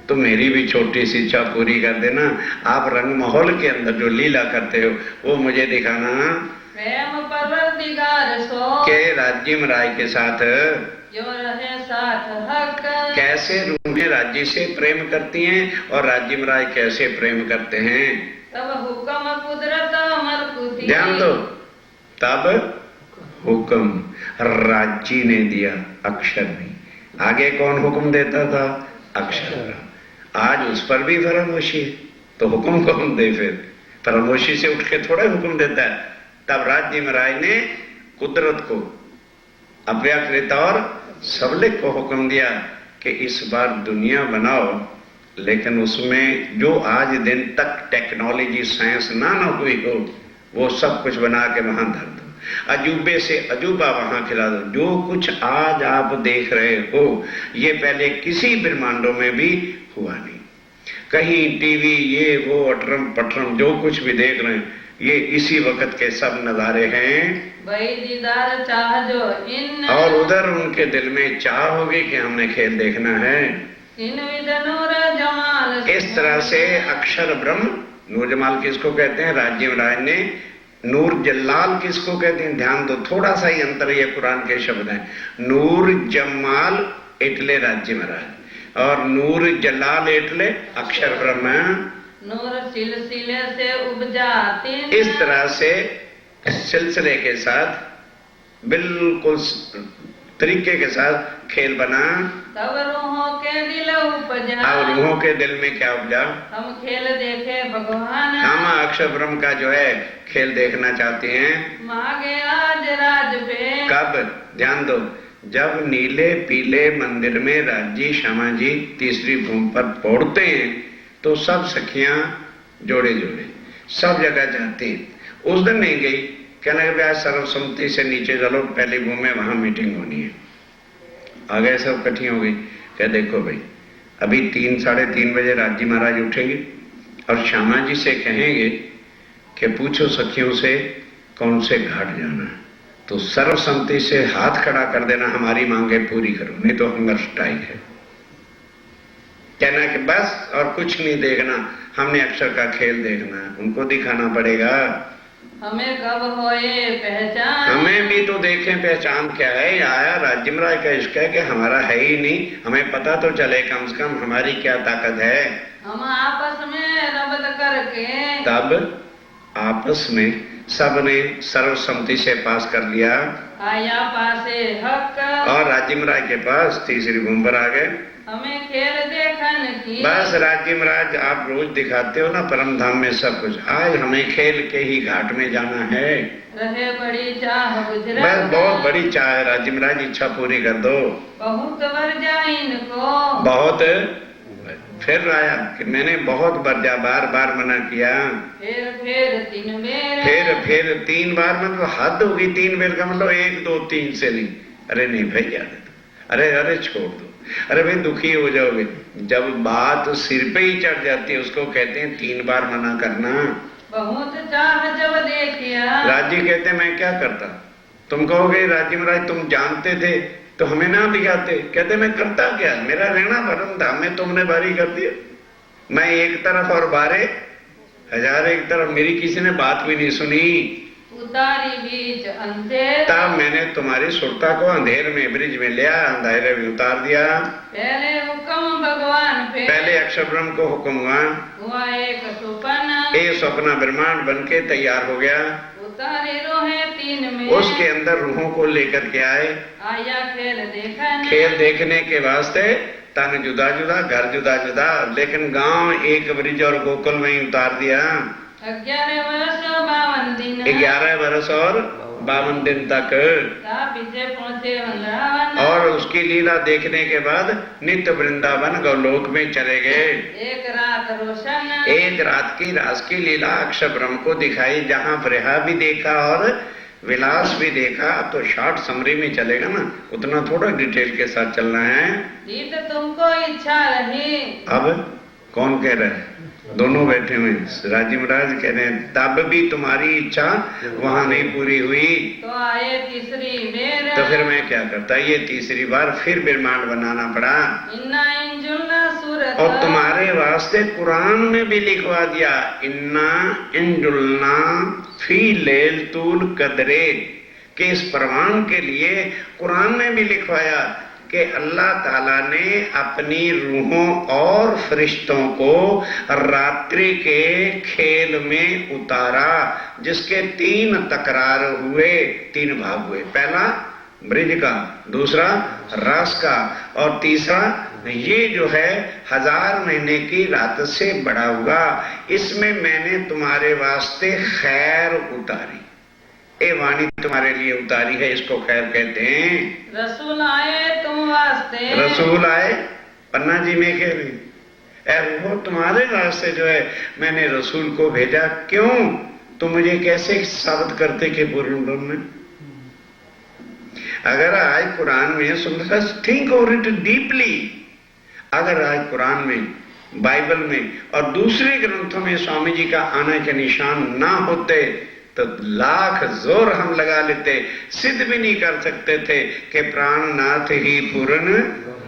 Speaker 2: तो मेरी भी छोटी सी इच्छा पूरी कर देना। आप रंगमहल के अंदर जो लीला करते हो वो मुझे दिखाना।
Speaker 3: प्रेम परवरदिगार सो,
Speaker 2: के राज्य राय के साथ
Speaker 3: जो रहे साथ हक,
Speaker 2: कैसे रूहें राज्य से प्रेम करती हैं और राज्य राय कैसे प्रेम करते हैं।
Speaker 3: तब हुक्म कुदरत मलकुती,
Speaker 2: ध्यान दो, तब हुक्म राज्य ने दिया, अक्षर नहीं। आगे कौन हुक्म देता था? अक्षर। आज उस पर भी फरामोशी है, तो हुक्म कौन दे? फिर फरामोशी से उठ के थोड़ा हुक्म देता है। तब राज्य महाराज ने कुदरत को, अव्याकृत और सबलिक को हुक्म दिया कि इस बार दुनिया बनाओ, लेकिन उसमें जो आज दिन तक टेक्नोलॉजी साइंस ना हुई हो वो सब कुछ बना के वहां धर दो, अजूबे से अजूबा वहां खिला दो। जो कुछ आज आप देख रहे हो ये पहले किसी ब्रह्मांडों में भी हुआ नहीं। कहीं टीवी ये वो अटरम पटरम जो कुछ भी देख रहे हैं ये इसी वक्त के सब नजारे हैं।
Speaker 3: वही दीदार चाह जो इन,
Speaker 2: और उधर उनके दिल में चाह होगी कि हमने खेल देखना है।
Speaker 3: इन विद नूर जमाल,
Speaker 2: इस तरह से अक्षर ब्रह्म, नूर जमाल किसको कहते हैं? राज्य राय ने। नूर जलाल किसको कहते हैं? ध्यान दो, थोड़ा सा ही अंतर, ये कुरान के शब्द हैं। नूर जमाल इटले राज्य महाराज और नूर जलाल इटले अक्षर ब्रह्म।
Speaker 3: नूर सिलसिले से उपजा तीन,
Speaker 2: इस तरह से सिलसिले के साथ बिल्कुल तरीके के साथ खेल बना।
Speaker 3: तब रूहों के दिल उपजा,
Speaker 2: अब रूहों के दिल में क्या उपजा?
Speaker 3: हम खेल देखे भगवान,
Speaker 2: हम अक्षर ब्रह्म का जो है खेल देखना चाहते हैं।
Speaker 3: मांगे आज राज पे,
Speaker 2: कब? ध्यान दो, जब नीले पीले मंदिर में राज्य श्यामा जी तीसरी भूमि पर पहुंचते हैं तो सब सखियां जोड़े जोड़े सब जगह जाती हैं। उस दिन नहीं गई, कहने लगे आज सर्वसम्मति से नीचे चलो, पहली भूमि में वहां मीटिंग होनी है। आ गए, सब इकट्ठी हो गई। क्या देखो भाई, अभी 3 साढ़े 3 बजे राज्य महाराज उठेंगे और श्यामा जी से कहेंगे कि पूछो सखियों से कौन से घाट जाना है, तो सर्वसम्मति से हाथ खड़ा कर देना, हमारी मांगे पूरी करो, नहीं तो हंगर स्ट्राइक है। कहना कि बस और कुछ नहीं देखना, हमने अक्षर का खेल देखना है, उनको दिखाना पड़ेगा।
Speaker 3: हमें कब होए पहचान,
Speaker 2: हमें भी तो देखें पहचान क्या है। आया राज्य महाराज का इश्क है कि हमारा है ही नहीं, हमें पता तो चले कम से कम हमारी क्या ताकत है।
Speaker 3: हम आपस में रबत करके,
Speaker 2: तब आपस में सबने सर्वसम्मति से पास कर लिया
Speaker 3: आया पासे हक,
Speaker 2: और राज्य महाराज के पास तीसरी भूमि पर आ गए।
Speaker 3: हमें खेल देखन की,
Speaker 2: बस राज्य महाराज आप रोज दिखाते हो ना परम धाम में सब कुछ, आज हमें खेल के ही घाट में जाना है।
Speaker 3: रहे बड़ी चाह गुजरा,
Speaker 2: बस बहुत बड़ी चाह है, राज्य महाराज इच्छा पूरी कर दो।
Speaker 3: बहुत बर जाए इनको,
Speaker 2: बहुत फिर आया कि मैंने बहुत बार बार मना किया,
Speaker 3: फिर 3 बेर,
Speaker 2: फिर 3 बार, मतलब हद होगी 3 बेर का मतलब 1 2 3 से नहीं। अरे नहीं भाई याद है, अरे छोड़ दो, अरे भाई दुखी हो जाओगे। जब बात सिर पे ही चढ़ जाती है उसको कहते हैं 3 बार मना करना।
Speaker 3: बहुत चाह जब देखिया,
Speaker 2: राज्य कहते मैं क्या करता? तुम कहोगे राज्य महाराज तुम जानते थे तो हमें ना दिखाते। कहते मैं करता क्या, मेरा रहना भरम था, मैं तुमने बारी कर दिया। मैं एक तरफ और 12,000 एक तरफ, मेरी किसी ने बात भी नहीं सुनी।
Speaker 3: उतारी बीच अंधेर,
Speaker 2: तब मैंने तुम्हारी सुरता को अंधेर में ब्रिज में लिया, अंधेरे में उतार दिया।
Speaker 3: पहले हुक्म भगवान पे,
Speaker 2: पहले अक्षर ब्रह्म को हुक्म
Speaker 3: हुआ एक सुपना,
Speaker 2: एक सपना ब्रह्मांड बन के तैयार हो गया।
Speaker 3: उतारे रोहे 3 में,
Speaker 2: उसके अंदर रूहों को लेकर के आए।
Speaker 3: आया खेल देखन,
Speaker 2: खेल देखने के वास्ते तन जुदा जुदा, घर जुदा जुदा, लेकिन गांव एक ब्रिज और गोकुल में उतार दिया।
Speaker 3: 11 वर्ष 52 दिन,
Speaker 2: 11 वर्ष और 52 दिन तक,
Speaker 3: पीछे पहुँचे वृंदावन,
Speaker 2: और उसकी लीला देखने के बाद नित्य वृंदावन गौलोक में चले गए।
Speaker 3: एक रात रोशन,
Speaker 2: एक रात की रास की लीला अक्षय ब्रह्म को दिखाई, जहाँ प्रहा भी देखा और विलास भी देखा। अब तो शॉर्ट समरी में चलेगा ना, उतना थोड़ा डिटेल के साथ चलना है।
Speaker 3: जीत तुमको इच्छा रही,
Speaker 2: अब कौन कह रहा है? दोनों बैठे हुए हैं। राजी महाराज कह रहे हैं तब भी तुम्हारी इच्छा वहां नहीं पूरी हुई,
Speaker 3: तो आए तीसरी बेर,
Speaker 2: तो फिर मैं क्या करता? ये तीसरी बार फिर ब्रह्मांड बनाना पड़ा।
Speaker 3: इन्ना इंजुलना सूरत,
Speaker 2: और तुम्हारे वास्ते कुरान में भी लिखवा दिया, इन्ना इंजुलना फी लैलतुल कदरे, कि इस प्रमाण के लिए कुरान में भी लिखवाया कि अल्लाह ताला ने अपनी रूहों और फरिश्तों को रात्रि के खेल में उतारा, जिसके 3 तकरार हुए, 3 भाग हुए। पहला ब्रिज का, दूसरा रास का, और तीसरा ये जो है 1000 महीने की रात से बड़ा हुआ। इसमें मैंने तुम्हारे वास्ते खैर उतारी, ए वाणी तुम्हारे लिए उतारी है, इसको खैर कहते हैं।
Speaker 3: रसूल आए तुम वास्ते,
Speaker 2: रसूल आए, पन्ना जी में कह रही, वो तुम्हारे वास्ते जो है मैंने रसूल को भेजा। क्यों? तुम मुझे कैसे साबित करते कि पूर्ण ब्रह्म है? अगर आज कुरान में सुन, थिंक ओवर इट डीपली, अगर आज कुरान में, बाइबल में और दूसरे ग्रंथों में स्वामी जी का आने के निशान ना होते तो लाख जोर हम लगा लेते, सिद्ध भी नहीं कर सकते थे कि प्राणनाथ ही पूर्ण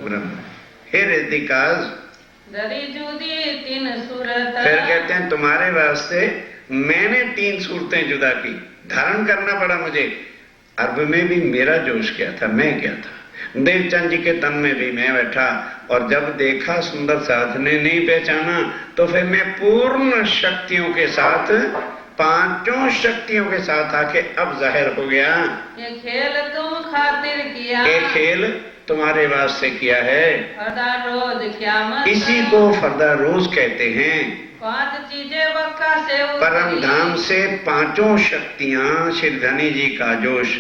Speaker 2: ब्रह्म। Here is the cause.
Speaker 3: दरी जुदी 3 सूरत,
Speaker 2: फिर कहते हैं तुम्हारे वास्ते मैंने 3 सूरतें जुदा की, धारण करना पड़ा मुझे। अर्ब में भी मेरा जोश क्या था, मैं क्या था। देवचंद जी के तन में भी मैं बैठा, और जब देखा सुंदर साध ने नहीं पहचाना, तो फिर मैं पूर्ण शक्तियों के साथ, 5 शक्तियों के साथ आके अब जाहिर हो गया।
Speaker 3: ये खेल तुम खातिर किया,
Speaker 2: ये खेल तुम्हारे वास्ते किया है।
Speaker 3: फरदा रोज क़यामत,
Speaker 2: इसी को फरदा रोज कहते हैं।
Speaker 3: 5 चीजें वक्का से
Speaker 2: परम
Speaker 3: उतरी,
Speaker 2: धाम से 5 शक्तियां, श्रीधनी जी का जोश,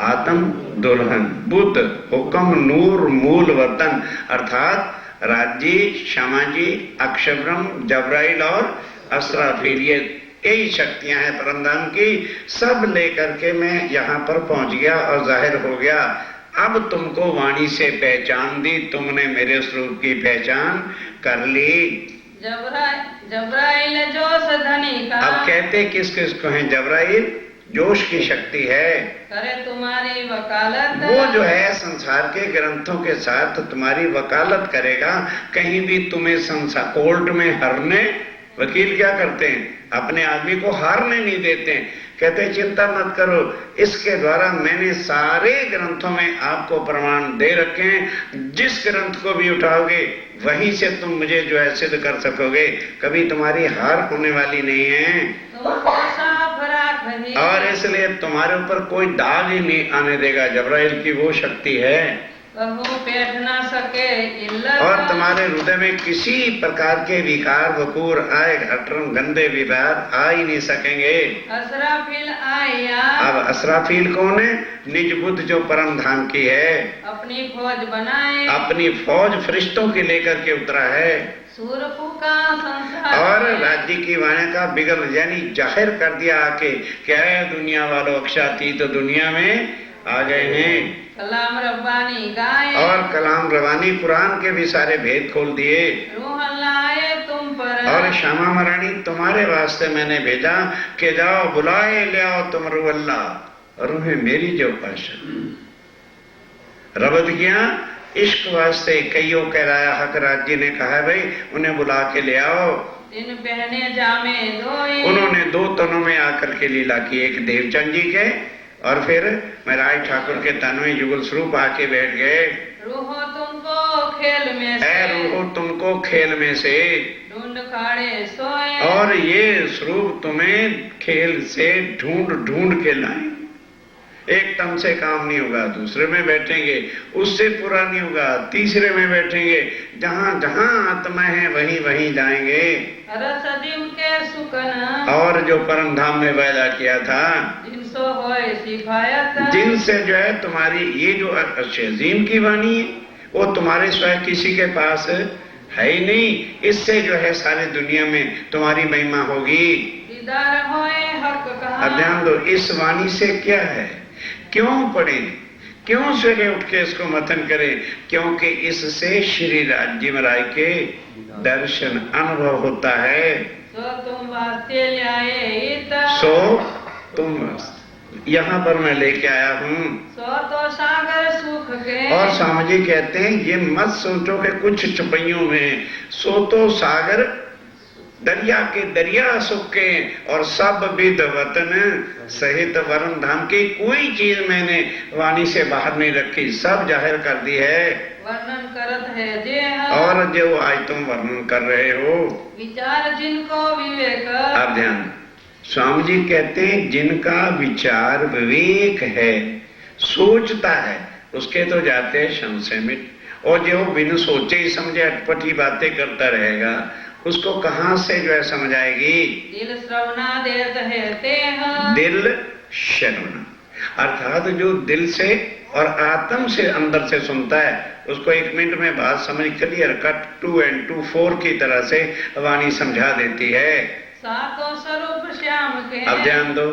Speaker 2: आत्म, दुल्हन, बुद्ध, हुक्म, नूर, मूल, वतन, अर्थात राज्य, क्षमा जी, अक्षय ब्रह्म, जबराइल और असराफील, यही शक्तियां हैं परमधाम की। सब लेकर के मैं यहाँ पर पहुंच गया और जाहिर हो गया। अब तुमको वाणी से पहचान दी, तुमने मेरे स्वरूप की पहचान कर ली।
Speaker 3: जबराइल जोश धनी का,
Speaker 2: अब कहते किस किस को है? जबराइल जोश की शक्ति है,
Speaker 3: करे तुम्हारी वकालत,
Speaker 2: वो जो है संसार के ग्रंथों के साथ तुम्हारी वकालत करेगा। कहीं भी तुम्हें संसार कोर्ट में हरने, वकील क्या करते हैं? अपने आदमी को हारने नहीं देते हैं। कहते हैं चिंता मत करो, इसके द्वारा मैंने सारे ग्रंथों में आपको प्रमाण दे रखे हैं, जिस ग्रंथ को भी उठाओगे वहीं से तुम मुझे जो है सिद्ध कर सकोगे, कभी तुम्हारी हार होने वाली नहीं है। और इसलिए तुम्हारे ऊपर कोई दाग ही नहीं आने देगा। जबराइल की वो शक्ति है,
Speaker 3: बैठ ना सके
Speaker 2: और तुम्हारे हृदय में किसी प्रकार के विकार वकूर आए, घटरम गंदे विवाद आ ही नहीं सकेंगे।
Speaker 3: असराफील आया,
Speaker 2: अब असराफील कौन है? निज बुद्ध जो परम धाम की है,
Speaker 3: अपनी फौज बनाए,
Speaker 2: अपनी फौज फरिश्तों के लेकर के उतरा है,
Speaker 3: सूरपू का संसार,
Speaker 2: और राज्य की वाणी का बिगल यानी जाहिर कर दिया आके, क्या है दुनिया वालों, अक्षातीत तो दुनिया में आ गए हैं।
Speaker 3: कलाम रब्बानी गाए,
Speaker 2: और कलाम रवानी कुरान के भी सारे भेद खोल दिए।
Speaker 3: रूह लाए तुम पर,
Speaker 2: और श्यामा महारानी तुम्हारे वास्ते मैंने भेजा कि जाओ बुलाए ले आओ तुम रूह अल्लाह, रूह मेरी जो पाशा रबत किया इश्क वास्ते। कईयों कहलाया हक राज्य ने कहा भाई उन्हें बुला के ले आओ।
Speaker 3: दिन पहने जामे दोए,
Speaker 2: उन्होंने 2 तनों में आकर के लीला की, एक देवचंद जी के और फिर महराज ठाकुर के तन में युगल स्वरूप आके बैठ गए।
Speaker 3: रूहो तुमको खेल में से,
Speaker 2: रूहो तुमको खेल में से
Speaker 3: ढूंढ खाड़े सोए,
Speaker 2: और ये स्वरूप तुम्हें खेल से ढूंढ ढूंढ के लाए। एक तन से काम नहीं होगा, दूसरे में बैठेंगे, उससे पूरा नहीं होगा, तीसरे में बैठेंगे, जहां जहां आत्मा है वहीं वहीं जाएंगे।
Speaker 3: रसदीव के सुकन
Speaker 2: और जो परम धाम में पैदा किया था,
Speaker 3: जिनसो होए सिफायत,
Speaker 2: जिनसे जो है तुम्हारी ये जो अजीम की वाणी है वो तुम्हारे स्वयं किसी के पास है ही नहीं, इससे जो है सारी दुनिया में तुम्हारी महिमा होगी।
Speaker 3: दीदार होए हक कहा।
Speaker 2: अब ध्यान दो, इस वाणी से क्या है, क्यों पढ़े, क्यों सवेरे उठ के इसको मतन करें? क्योंकि इससे श्री राज्य राय के दर्शन अनुभव होता है।
Speaker 3: सो तुम वास्ते ल्याए
Speaker 2: सो तुम यहाँ पर मैं लेके आया हूँ।
Speaker 3: सो तो सागर सुख के।
Speaker 2: और स्वामी जी कहते हैं ये मत सोचो कि कुछ चुपैयों में, सो तो सागर दरिया के दरिया सुख के और सब विद वतन सहित वरुण धाम की कोई चीज मैंने वाणी से बाहर नहीं रखी, सब जाहिर कर दी है।
Speaker 3: वर्णन करत है जे
Speaker 2: और जो आज तुम वर्णन कर रहे हो,
Speaker 3: विचार जिनको विवेक।
Speaker 2: अब ध्यान, स्वामी जी कहते हैं जिनका विचार विवेक है, सोचता है, उसके तो जाते हैं संशय में। और जो बिन सोचे ही समझे अटपटी बातें करता रहेगा, उसको कहां से जो है समझ आएगी?
Speaker 3: दिल श्रवणा देत है ते
Speaker 2: दिल श्रवण, अर्थात जो दिल से और आत्म से अंदर से सुनता है, उसको 1 मिनट में बात समझ क्लियर कट 2 and 2 4 की तरह से वाणी समझा देती है।
Speaker 3: सातों स्वरूप श्याम के।
Speaker 2: अब ध्यान दो,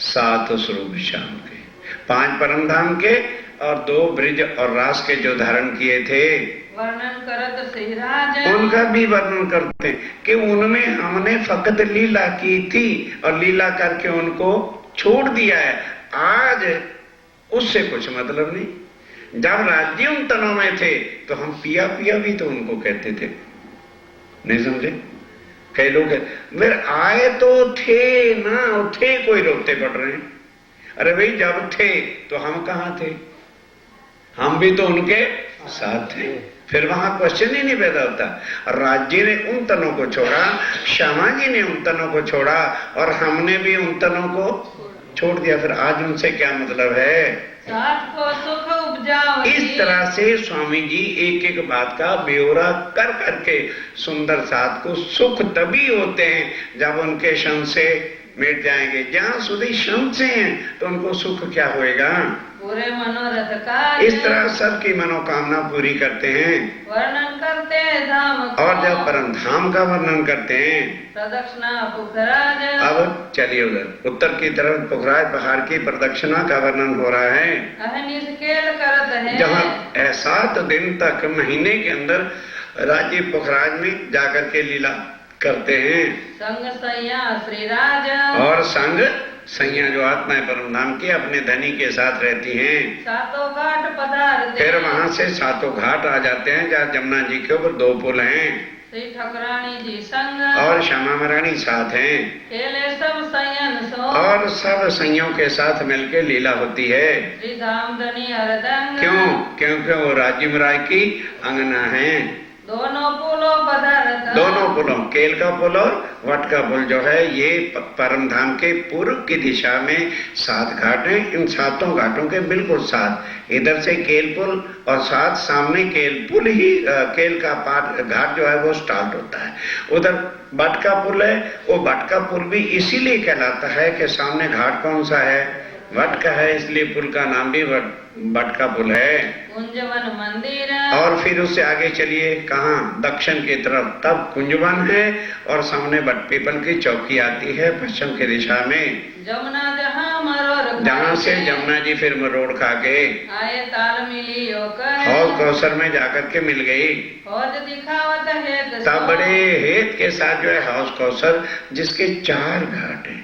Speaker 2: 7 स्वरूप श्याम के, 5 परम धाम के और 2 ब्रिज और रास के जो धारण किए थे,
Speaker 3: वर्णन करत सिराज,
Speaker 2: उनका भी वर्णन करते हैं कि उनमें हमने फकत लीला की थी और लीला करके उनको छोड़ दिया है। आज उससे कुछ मतलब नहीं। जब राज्य उन तनों में थे तो हम पिया पिया भी तो उनको कहते थे, नहीं समझे? कई लोग फिर आए तो थे ना, थे कोई रोते पड़ रहे हैं। अरे भाई जब थे तो हम कहाँ थे? हम भी तो उनके साथ थे। फिर वहां क्वेश्चन ही नहीं पैदा होता। राज्य ने उन तनों को छोड़ा, श्यामा जी ने उन तनों को छोड़ा और हमने भी उन तनों को छोड़ दिया। फिर आज उनसे क्या मतलब है?
Speaker 3: साथ को सुख उपजाओ।
Speaker 2: इस तरह से स्वामी जी एक एक बात का ब्यौरा कर करके सुंदर साथ को सुख तभी होते हैं जब उनके संशय मिट जाएंगे। जहां सुधी संशय हैं तो उनको सुख क्या होएगा?
Speaker 3: पूरे मनोरथ का।
Speaker 2: इस तरह सबकी मनोकामना पूरी करते हैं।
Speaker 3: वर्णन करते धाम को।
Speaker 2: और जब परम धाम का वर्णन करते हैं,
Speaker 3: प्रदक्षिणा पुखराज।
Speaker 2: अब चलिए उधर उत्तर की तरफ पुखराज पहाड़ की प्रदक्षिणा का वर्णन हो रहा है।
Speaker 3: निष्केल करत है।
Speaker 2: जहाँ 7 दिन तक महीने के अंदर राजीव पुखराज में जाकर के लीला करते हैं।
Speaker 3: संग सैया श्रीराज।
Speaker 2: और संग सैया जो आत्मा परम धाम की अपने धनी के साथ रहती हैं।
Speaker 3: सातों घाट पधारते।
Speaker 2: फिर वहां से 7 घाट आ जाते हैं जहाँ जमुना जी के ऊपर 2 पुल हैं।
Speaker 3: श्री ठकुरानी जी संग।
Speaker 2: और श्यामा महारानी साथ हैं।
Speaker 3: खेले सब सैयन सो।
Speaker 2: और सब सैयों के साथ मिलकर लीला होती है।
Speaker 3: श्री धाम धनी हरदंग।
Speaker 2: क्यों? क्योंकि वो राजीव राय की अंगना है।
Speaker 3: दोनों पुलों पधारत।
Speaker 2: दोनों पुलों, केल का पुल और वट का पुल जो है, ये परम धाम के पूर्व की दिशा में 7 घाट हैं। इन 7 घाटों के बिल्कुल साथ इधर से केल पुल और साथ सामने केल पुल ही केल का घाट जो है वो स्टार्ट होता है। उधर बट का पुल है, वो बट का पुल भी इसीलिए कहलाता है कि सामने घाट कौन सा है? वट का है, इसलिए पुल का नाम भी बट का पुल है।
Speaker 3: कुंजवन मंदिर।
Speaker 2: और फिर उससे आगे चलिए कहाँ? दक्षिण की तरफ, तब कुंजवन है और सामने बट पीपल की चौकी आती है पश्चिम की दिशा में।
Speaker 3: जमुना जहाँ मरोड़।
Speaker 2: जहाँ से जमुना जी फिर मरोड़ खा के
Speaker 3: आए ताल मिली होकर।
Speaker 2: हौज कौसर में जाकर के मिल गई।
Speaker 3: हौज दिखावत है।
Speaker 2: तब बड़े हेत के साथ जो है हौज कौसर, जिसके 4 घाट हैं।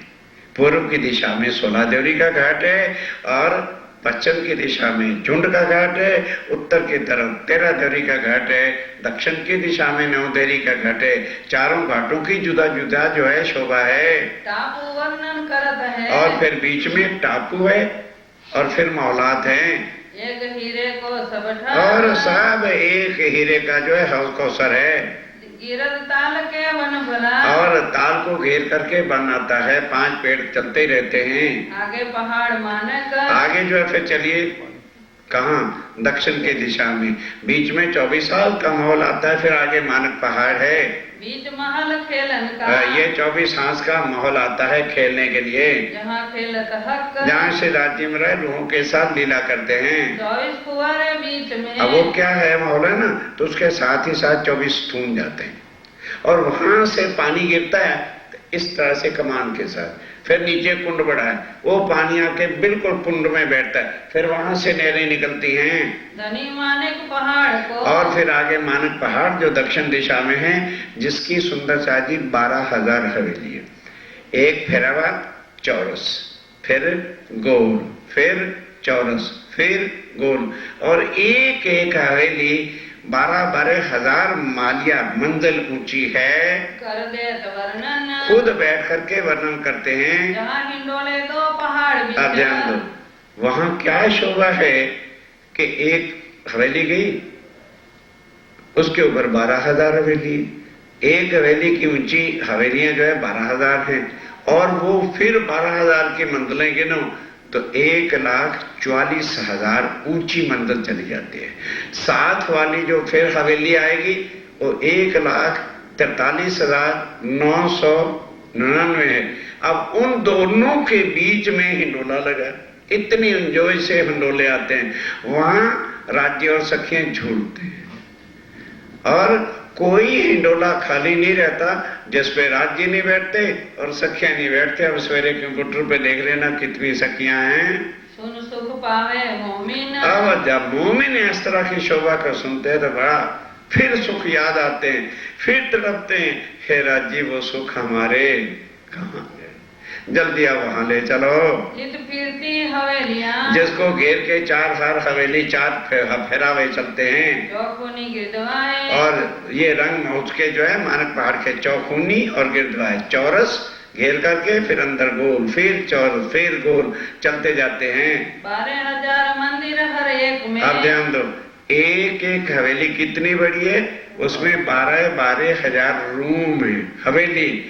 Speaker 2: पूर्व की दिशा में 16 देवरी का घाट है और पश्चिम की दिशा में झुंड का घाट है। उत्तर की तरफ 13 देवरी का घाट है। दक्षिण की दिशा में 9 देवरी का घाट है। चारों घाटों की जुदा जुदा जो है शोभा है।
Speaker 3: टापू वर्णन करत है।
Speaker 2: और फिर बीच में टापू है और फिर मौलात है।
Speaker 3: एक हीरे को सब
Speaker 2: और सब एक हीरे का जो है हौज कौसर है।
Speaker 3: गिरद ताल के वन भला।
Speaker 2: और ताल पहाड़ को घेर करके बनाता है, 5 पेड़ चलते ही रहते हैं।
Speaker 3: आगे पहाड़ मानक,
Speaker 2: आगे जो है फिर चलिए कहाँ, दक्षिण के दिशा में, बीच में 24 साल का महल आता है, फिर आगे मानक पहाड़ है,
Speaker 3: बीच महल खेलन का,
Speaker 2: ये 24 हांस का महल आता है खेलने के लिए,
Speaker 3: जहाँ खेलत हक,
Speaker 2: जहाँ से राज्य में रह लोगों के साथ लीला करते हैं।
Speaker 3: 24 फुहारे बीच में,
Speaker 2: अब वो क्या है महल है ना, तो उसके साथ ही साथ 24 थूम जाते हैं और वहां से पानी गिरता है इस तरह से कमान के साथ, फिर नीचे कुंड बड़ा है, वो पानी आके बिल्कुल कुंड में बैठता है, फिर वहां से नहरें निकलती हैं।
Speaker 3: धनी मानक पहाड़ को,
Speaker 2: और फिर आगे मानक पहाड़ जो दक्षिण दिशा में है, जिसकी सुंदरता जी 12,000 हवेली है, एक फेरावाद चौरस, फिर गोल, फिर चौरस, फिर गोल, और एक एक हवेली 12,000 मालिया मंजिल ऊंची है।
Speaker 3: कर देत वर्णन,
Speaker 2: खुद बैठ करके वर्णन करते हैं।
Speaker 3: जहाँ हिंडोले 2 पहाड़
Speaker 2: अब ध्यान
Speaker 3: बीच,
Speaker 2: दो, वहां क्या शोभा है कि एक हवेली गई, उसके ऊपर 12,000 हवेली, एक हवेली की ऊंची हवेलियां जो है 12,000 हैं, और वो फिर 12,000 की मंजिलें गिनो तो 1,44,000 ऊंची मंजिल चली जाती है। साथ वाली जो फिर हवेली आएगी वो 1,43,999 है। अब उन दोनों के बीच में हिंडोला लगा, इतनी एंजॉय से हिंडोले आते हैं, वहां राज्य और सखियां झूलते हैं, और कोई हिंडोला खाली नहीं रहता जिसपे राज्य नहीं बैठते और सखियां नहीं बैठते। अब सवेरे कंप्यूटर पे देख लेना कितनी सखियां हैं।
Speaker 3: सुन सुख पावे मोमिन,
Speaker 2: अब जब मोमिन इस तरह की शोभा को सुनते हैं तो बड़ा फिर सुख याद आते हैं, फिर तड़पते हैं, हे राज्य वो सुख हमारे कहाँ गए, जल्दी आप वहां ले चलो।
Speaker 3: जित फिरती हवेलियां,
Speaker 2: जिसको घेर के 4 हार हवेली 4 फेरावे चलते हैं,
Speaker 3: चौखुनी गिरदवाए,
Speaker 2: और ये रंग उसके जो है मानक पहाड़ के चौखूनी और गिरदवाए, चौरस घेर करके फिर अंदर गोल, फिर चौरस, फिर गोल चलते जाते हैं।
Speaker 3: 12,000 मंदिर हर एक में,
Speaker 2: अब ध्यान दो, एक एक हवेली कितनी बड़ी है, उसमें 12,000 रूम है। हवेली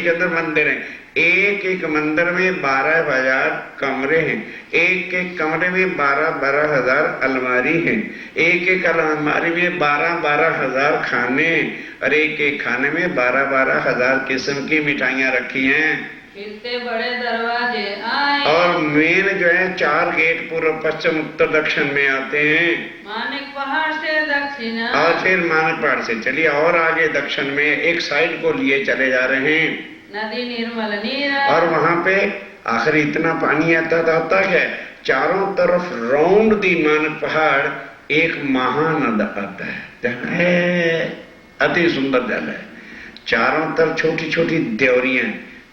Speaker 2: के अंदर मंदिर है, एक एक मंदिर में 12,000 कमरे हैं, एक एक कमरे में 12,000 अलमारी हैं, एक एक अलमारी में 12,000 खाने, और एक एक खाने में 12,000 किस्म की मिठाइयां रखी हैं।
Speaker 3: खिलते बड़े दरवाजे आए,
Speaker 2: और मेन जो है 4 गेट पूर्व पश्चिम उत्तर दक्षिण में आते हैं।
Speaker 3: मानिक पहाड़ से दक्षिण,
Speaker 2: और फिर मानक पहाड़ से चलिए और आगे दक्षिण में एक साइड को लिए चले जा रहे हैं,
Speaker 3: नदी निर्मल नीर,
Speaker 2: और वहां पे आखिर इतना पानी आता है, चारों तरफ राउंड दी मानक पहाड़ एक महानद आता है, अति सुंदर जल है, चारों तरफ छोटी छोटी देवरियां,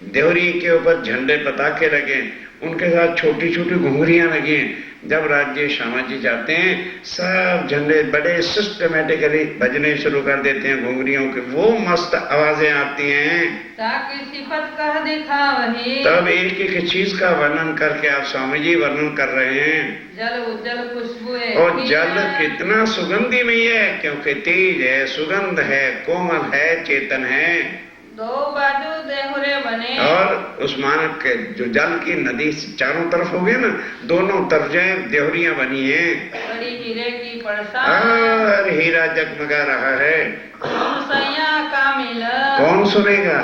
Speaker 2: देवरी के ऊपर झंडे पताके लगे, उनके साथ छोटी छोटी घुंघरियां लगी हैं। जब राज्य श्यामा जी जाते हैं, सब झंडे बड़े सिस्टमेटिकली बजने शुरू कर देते हैं घुंघरियों के, वो मस्त आवाजें आती हैं।
Speaker 3: ताकि सिफत कह दिखावही,
Speaker 2: तब एक एक चीज का वर्णन करके आप स्वामी जी वर्णन कर रहे हैं।
Speaker 3: जल उज्जल खुशबुए,
Speaker 2: और जल कितना सुगंधिमय है, क्योंकि तेज है, सुगंध है, कोमल है, चेतन है।
Speaker 3: 2 बाजू देहुरे बने,
Speaker 2: और उस मानक के जो जल की नदी चारों तरफ हो गए ना, दोनों तरफ जो देहरियां बनी हैं,
Speaker 3: बड़ी हीरे की परसा,
Speaker 2: और हीरा जगमगा रहा है।
Speaker 3: सुन सैया कामिल,
Speaker 2: कौन सुनेगा?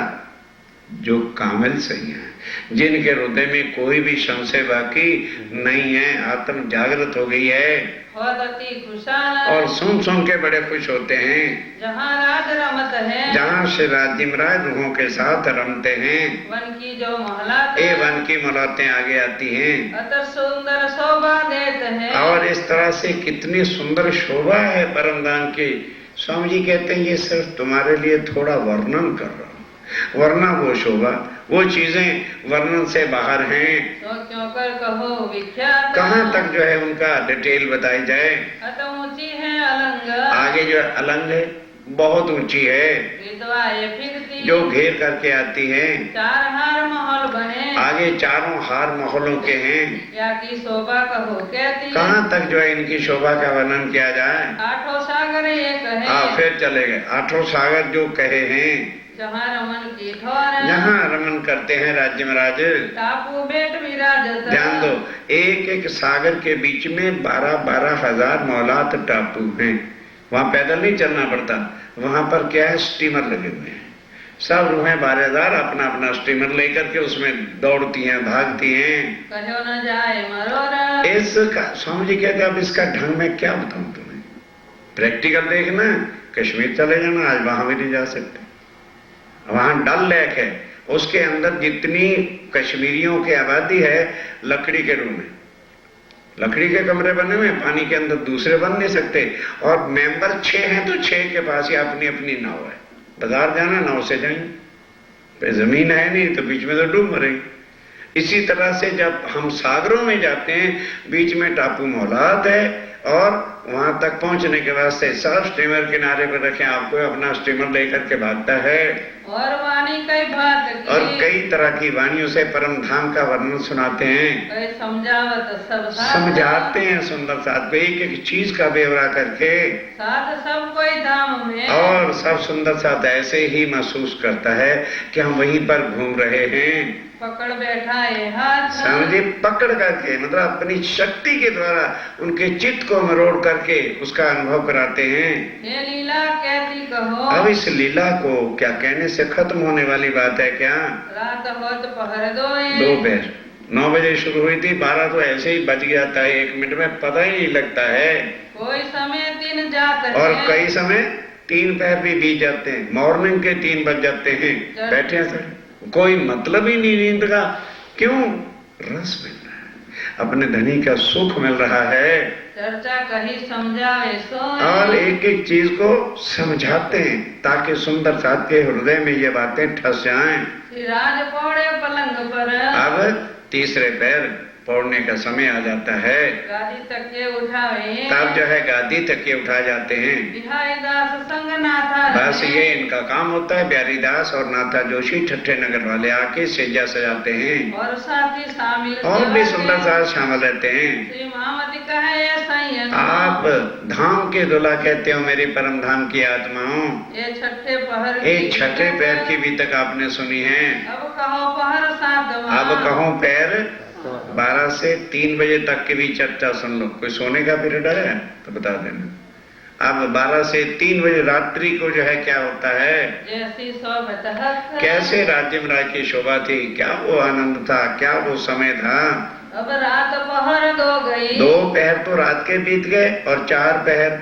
Speaker 2: जो कामिल सही है, जिनके हृदय में कोई भी संशय बाकी नहीं है, आत्म जागृत हो गई है,
Speaker 3: होती खुशाल,
Speaker 2: और सुन सुन के बड़े खुश होते हैं।
Speaker 3: जहाँ राज रमत है,
Speaker 2: जहाँ से राज्य महाराज रूहों के साथ रमते हैं,
Speaker 3: वन की जो महलात,
Speaker 2: ये वन की मुलाकातें आगे आती हैं,
Speaker 3: अतर सुंदर शोभा देते हैं।
Speaker 2: और इस तरह से कितनी सुंदर शोभा है परमधाम की। स्वामी जी कहते हैं ये सिर्फ तुम्हारे लिए थोड़ा वर्णन कर रहा हूँ, वरना वो शोभा, वो चीजें वर्णन से बाहर हैं।
Speaker 3: तो क्यों कर कहो विख्यात,
Speaker 2: कहाँ तक जो है उनका डिटेल बताई जाए।
Speaker 3: अत ऊंची है अलंग,
Speaker 2: आगे जो अलंग है बहुत ऊंची है,
Speaker 3: विधवा ये फिरती,
Speaker 2: जो घेर करके आती है।
Speaker 3: 4 हार महल बने,
Speaker 2: आगे चारों हार महलों के हैं।
Speaker 3: या की शोभा कहो कहती,
Speaker 2: कहाँ तक जो है इनकी शोभा का वर्णन किया जाए।
Speaker 3: 8 सागर एक है,
Speaker 2: फिर चले गए 8 सागर जो कहे हैं,
Speaker 3: जहाँ रमन की ठोर
Speaker 2: जहाँ रमन करते हैं राज्य महाराज।
Speaker 3: टापू बेट विराजत
Speaker 2: ध्यान दो, एक एक सागर के बीच में 12-12 हजार मौलात टापू हैं। वहां पैदल नहीं चलना पड़ता, वहां पर क्या है, स्टीमर लगे हुए हैं। सब रूहें 12,000 अपना अपना स्टीमर लेकर के उसमें दौड़ती हैं, भागती हैं।
Speaker 3: कहो न जाए मरोरा।
Speaker 2: इसका स्वामी जी कहते हैं अब इसका ढंग मैं क्या बताऊं तुम्हें, प्रैक्टिकल देखना। कश्मीर चले जाना, आज वहां भी नहीं जा सकते। वहां डल लेक है, उसके अंदर जितनी कश्मीरियों की आबादी है, लकड़ी के रूम है, लकड़ी के कमरे बने हुए, पानी के अंदर दूसरे बन नहीं सकते। और मेंबर 6 हैं तो 6 के पास ही अपनी अपनी नाव है। बाजार जाना, नाव से जाएंगे, जमीन है नहीं तो बीच में तो डूब मरेंगे। इसी तरह से जब हम सागरों में जाते हैं, बीच में टापू मौलात है, और वहां तक पहुंचने के वास्ते सब स्टीमर किनारे पर रखे, आपको अपना स्टीमर लेकर के भागता है।
Speaker 3: और वाणी कई बात की
Speaker 2: और कई तरह की वाणियों से परम धाम का वर्णन सुनाते हैं,
Speaker 3: कई समझावत सब साथ
Speaker 2: समझाते हैं सुंदर साथ को, एक एक चीज का ब्यौरा करके।
Speaker 3: साथ सब कोई धाम में
Speaker 2: और सब सुंदर साथ ऐसे ही महसूस करता है कि हम वहीं पर घूम रहे हैं।
Speaker 3: पकड़ बैठा है हाथ
Speaker 2: समझे, पकड़ करके मतलब अपनी शक्ति के द्वारा उनके चित्त को मरोड़ करके उसका अनुभव कराते हैं।
Speaker 3: ये लीला कहती कहो
Speaker 2: अब इस लीला को क्या कहने से खत्म होने वाली बात है क्या।
Speaker 3: रात होत पहर दो
Speaker 2: दोपहर 9 बजे शुरू हुई थी, 12 तो ऐसे ही बज जाता है, 1 मिनट में पता ही नहीं लगता है।
Speaker 3: कोई समय 3 जात
Speaker 2: और
Speaker 3: है
Speaker 2: कई समय 3 पहर भी बीत जाते हैं, मॉर्निंग के 3 बज जाते हैं। बैठे हैं सर, कोई मतलब ही नहीं नींद का। क्यों? रस मिल रहा है, अपने धनी का सुख मिल रहा है।
Speaker 3: चर्चा कही समझावे सो
Speaker 2: और एक एक चीज को समझाते हैं ताकि सुंदर साथ के हृदय में ये बातें ठस जाएं।
Speaker 3: राज पौड़े पलंग पर
Speaker 2: अब तीसरे पैर पौड़ने का समय आ जाता है,
Speaker 3: गादी तके उठावे
Speaker 2: तब जो है गादी तक उठा जाते हैं।
Speaker 3: बिहारी दास संग नाथा
Speaker 2: बस ये इनका काम होता है। बिहारी दास और नाथा जोशी ठट्ठे नगर वाले आके सेजा सजाते हैं,
Speaker 3: और साथी शामिल
Speaker 2: और भी सुंदर साथ शामिल रहते हैं।
Speaker 3: श्री महामती कहे संयन
Speaker 2: आप धाम के दूल्हा कहते हो मेरी परम धाम की आत्माओं।
Speaker 3: ये छठे पहर
Speaker 2: एक छठे पैर की भी तक आपने सुनी है।
Speaker 3: अब कहो पहर सातवां
Speaker 2: अब कहो पैर 12 से 3 बजे तक की भी चर्चा सुन लो। कोई सोने का पीरियड है तो बता देना। अब 12 से 3 बजे रात्रि को जो है क्या होता है,
Speaker 3: जैसी सोबत
Speaker 2: कैसे राज्य महाराज की शोभा थी, क्या वो आनंद था, क्या वो समय था।
Speaker 3: अब रात पहर 2 गई,
Speaker 2: 2 पहर तो रात के बीत गए और 4 पहर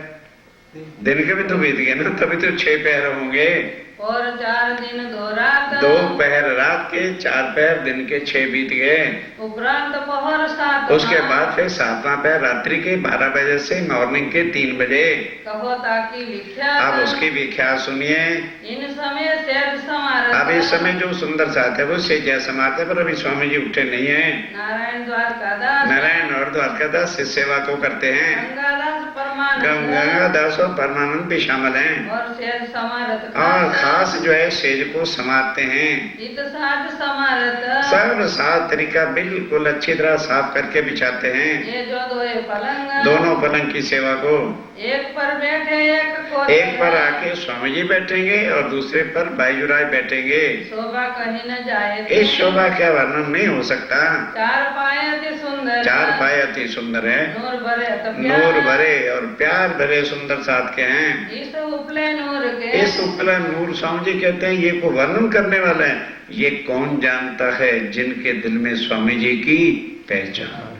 Speaker 2: दिन के भी तो बीत गए ना, तभी तो 6 पहर होंगे।
Speaker 3: और 4 दिन 2 रात
Speaker 2: 2 पहर रात के, 4 पहर दिन के, 6 बीत गए।
Speaker 3: उपरांत पहर 7
Speaker 2: उसके बाद फिर 7वां पहर रात्रि के 12 बजे से मॉर्निंग के 3 बजे।
Speaker 3: कहो ताकि विख्यात
Speaker 2: अब उसकी व्याख्या सुनिए।
Speaker 3: इन समय सेज समारत
Speaker 2: अब इस समय जो सुंदर साथ है वो सेजा समाते, पर अभी स्वामी जी उठे नहीं है।
Speaker 3: नारायण द्वारकादास
Speaker 2: नारायण और द्वारकादास इस सेवा को करते हैं।
Speaker 3: गंगादास परमानंद
Speaker 2: गंगादास और परमानंद भी शामिल हैं,
Speaker 3: और सेज समारत
Speaker 2: और खास जो है सेज को समाते हैं।
Speaker 3: इत साज समारत
Speaker 2: सर्व सात तरीका बिल्कुल अच्छी तरह साफ करके बिछाते हैं।
Speaker 3: ये जो 2 पलंग
Speaker 2: दोनों पलंग की सेवा को,
Speaker 3: एक पर बैठे एक को
Speaker 2: एक पर आके स्वामी जी बैठेंगे और दूसरे पर बाईजुराय बैठेंगे।
Speaker 3: शोभा कहीं न जाए
Speaker 2: इस शोभा का वर्णन नहीं हो सकता।
Speaker 3: 4 पाए अति सुंदर
Speaker 2: 4 पाए अति सुंदर है,
Speaker 3: नूर भरे अति
Speaker 2: नूर भरे और प्यार भरे सुंदर साथ के हैं।
Speaker 3: इस उपले नूर के
Speaker 2: इस उपला नूर स्वामी जी कहते हैं ये को वर्णन करने वाला है। ये कौन जानता है जिनके दिल में स्वामी जी की पहचान,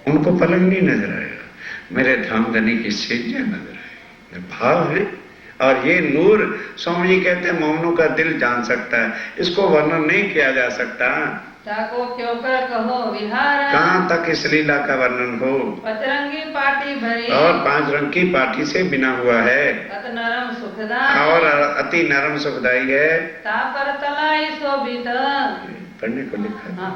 Speaker 2: उनको पलंग नहीं नजर आएगा, मेरे धाम धनी की सेजा नजर आएगी, भाव है। और ये नूर स्वामी जी कहते हैं मोमनों का दिल जान सकता है, इसको वर्णन नहीं किया जा सकता।
Speaker 3: ताको क्यों कर कहो विहार
Speaker 2: कहाँ तक इस लीला का वर्णन हो।
Speaker 3: पतरंगी पाटी भरी
Speaker 2: और 5 रंग की पाठी से बिना हुआ है,
Speaker 3: अत नरम सुखदाई
Speaker 2: और अति नरम सुखदाई है।
Speaker 3: तापर तलाई शोभित
Speaker 2: पढ़ने को लिखा है।
Speaker 3: हाँ।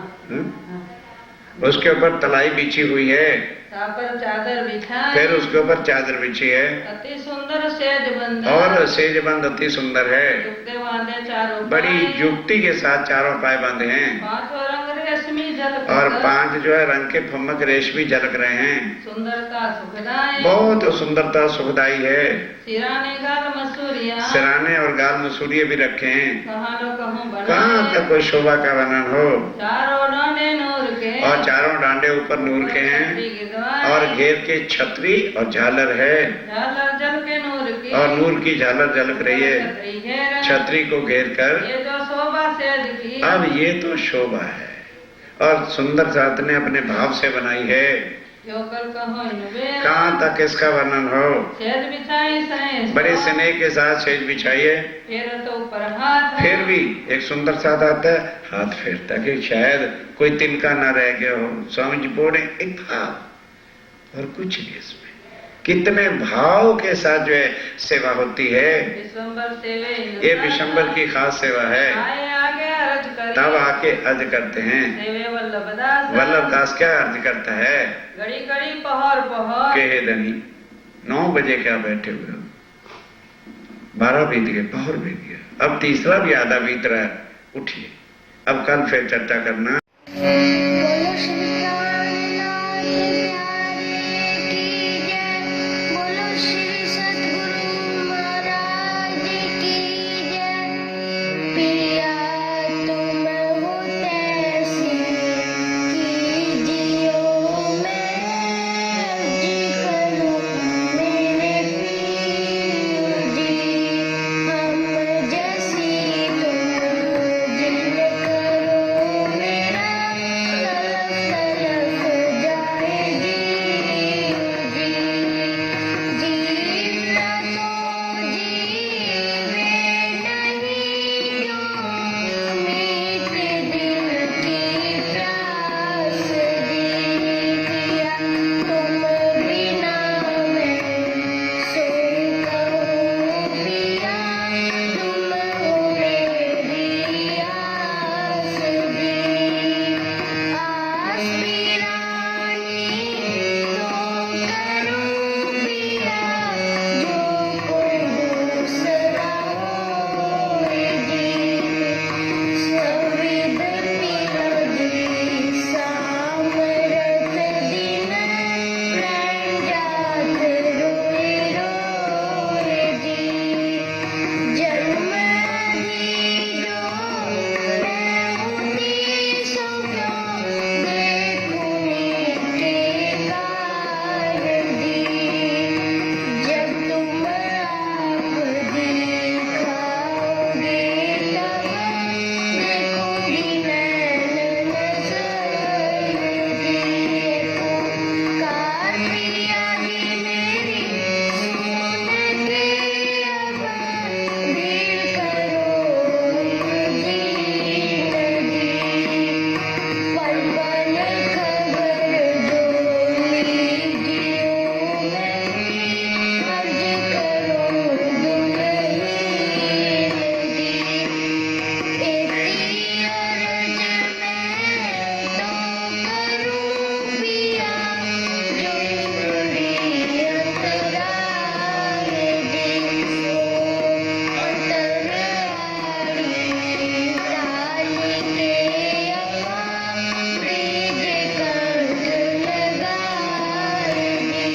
Speaker 2: उसके ऊपर तलाई बिछी हुई है,
Speaker 3: तापर चादर बिछाई
Speaker 2: फिर उसके ऊपर चादर बिछी है,
Speaker 3: अति सुंदर सेज बंद
Speaker 2: और सेजबंद अति सुंदर है।
Speaker 3: जुगते बांधे 4
Speaker 2: बड़ी युक्ति के साथ 4 पाए बांधे हैं।
Speaker 3: 5 रंग रे रेशमी जल
Speaker 2: और 5 जो है रंग के फमक रेशमी झलक रहे हैं।
Speaker 3: सुंदरता सुखदाई
Speaker 2: बहुत सुंदरता सुखदाई है।
Speaker 3: सिराने गाल मसूरिया
Speaker 2: सिराने और गाल मसूरिये भी रखे हैं।
Speaker 3: कहाँ लो कहूँ
Speaker 2: कहाँ
Speaker 3: बनाए
Speaker 2: तक कोई शोभा का वर्णन हो।
Speaker 3: चारों डांडे नूर के
Speaker 2: और चारों डांडे ऊपर नूर के हैं
Speaker 3: छतरी के द्वार
Speaker 2: और घेर के छतरी और झालर है
Speaker 3: झालर जल के नूर की
Speaker 2: और नूर की झालर झलक रही है
Speaker 3: छतरी घेर
Speaker 2: छतरी को घेर कर।
Speaker 3: ये जो शोभा सेज की
Speaker 2: अब ये तो शोभा है और सुंदर जात ने अपने भाव से बनाई है।
Speaker 3: जो कल कहो इन बेर
Speaker 2: कहाँ तक इसका वर्णन हो।
Speaker 3: सेज बिछाई सहेज
Speaker 2: बड़े स्नेह के साथ सेज बिछाइए।
Speaker 3: फिर तो ऊपर हाथ
Speaker 2: फिर भी एक सुंदर साथ आता है हाथ फेरता कि शायद कोई तिनका ना रह गया हो। स्वामी जी बोले एक भाव और कुछ नहीं इसमें। कितने भाव के साथ जो है सेवा होती है।
Speaker 3: विश्वम्बर सेवे
Speaker 2: ये विशंबर की खास सेवा है।
Speaker 3: आए आगे अर्ज करे
Speaker 2: तब आके अर्ज करते हैं।
Speaker 3: सेवे वल्लभ दास
Speaker 2: वल्लभ दास क्या अर्ज करता है।
Speaker 3: घड़ी घड़ी पहर पहर
Speaker 2: के हे धनी 9 बजे क्या बैठे हुए हो। 12 बीत गए पहर बीत गया अब तीसरा भी आधा बीत रहा है। उठिए अब कल फिर चर्चा करना।
Speaker 1: बोलो श्री प्राणनाथ प्यारे की जय। बोलो श्री सद्गुरु महाराज की जय। पिया तुम हो तैसी कीजियो मैं जी करूं मेरे पीर जी। हम जैसी तुम जिन करो मेरा तलफ तलफ जाए जी जी। जीना तो जीवे नहीं जो मीठे दिल की प्यास जी। पिया तुम बिना मैं सोऊं कहूँ पिया तुम हो मेरी आस जी। आस पिरानी तो करूँ पिया जो कोई दूसरा होए जी। सविद पिलजी सामरत दिन प्राण जात रोए रोए जी। जन्म दीजो मैं होती सो क्यों देखूं नीके कारण जी। जब तुम आप दिखाओगे तब देखूंगी नैन नजर जी। पुकार पिया जी मेरी सुन के अब भीड़ करो दीन जी। पल पल खबर जो लीजियो मैं अर्ज करो दुल्हीन जी। एती अर्ज मैं तो करूं पिया जो मेरी अंतराल जी। सो अंतराली डाल के अम्मा ब्रिज कंठ लगाए जी।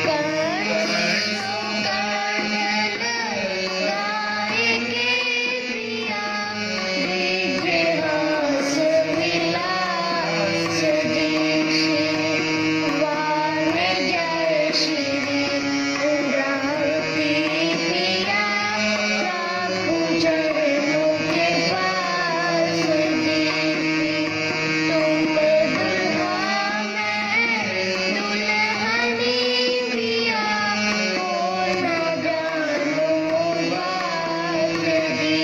Speaker 1: कंठ सो कंठ लगाए के पिया ब्रिज हास विलास जी। वान जय श्री रामती पिया राखूं चरणों के पास जी। तुम दुल्हा मैं दुल्हनी पिया हो न जानो बात जी।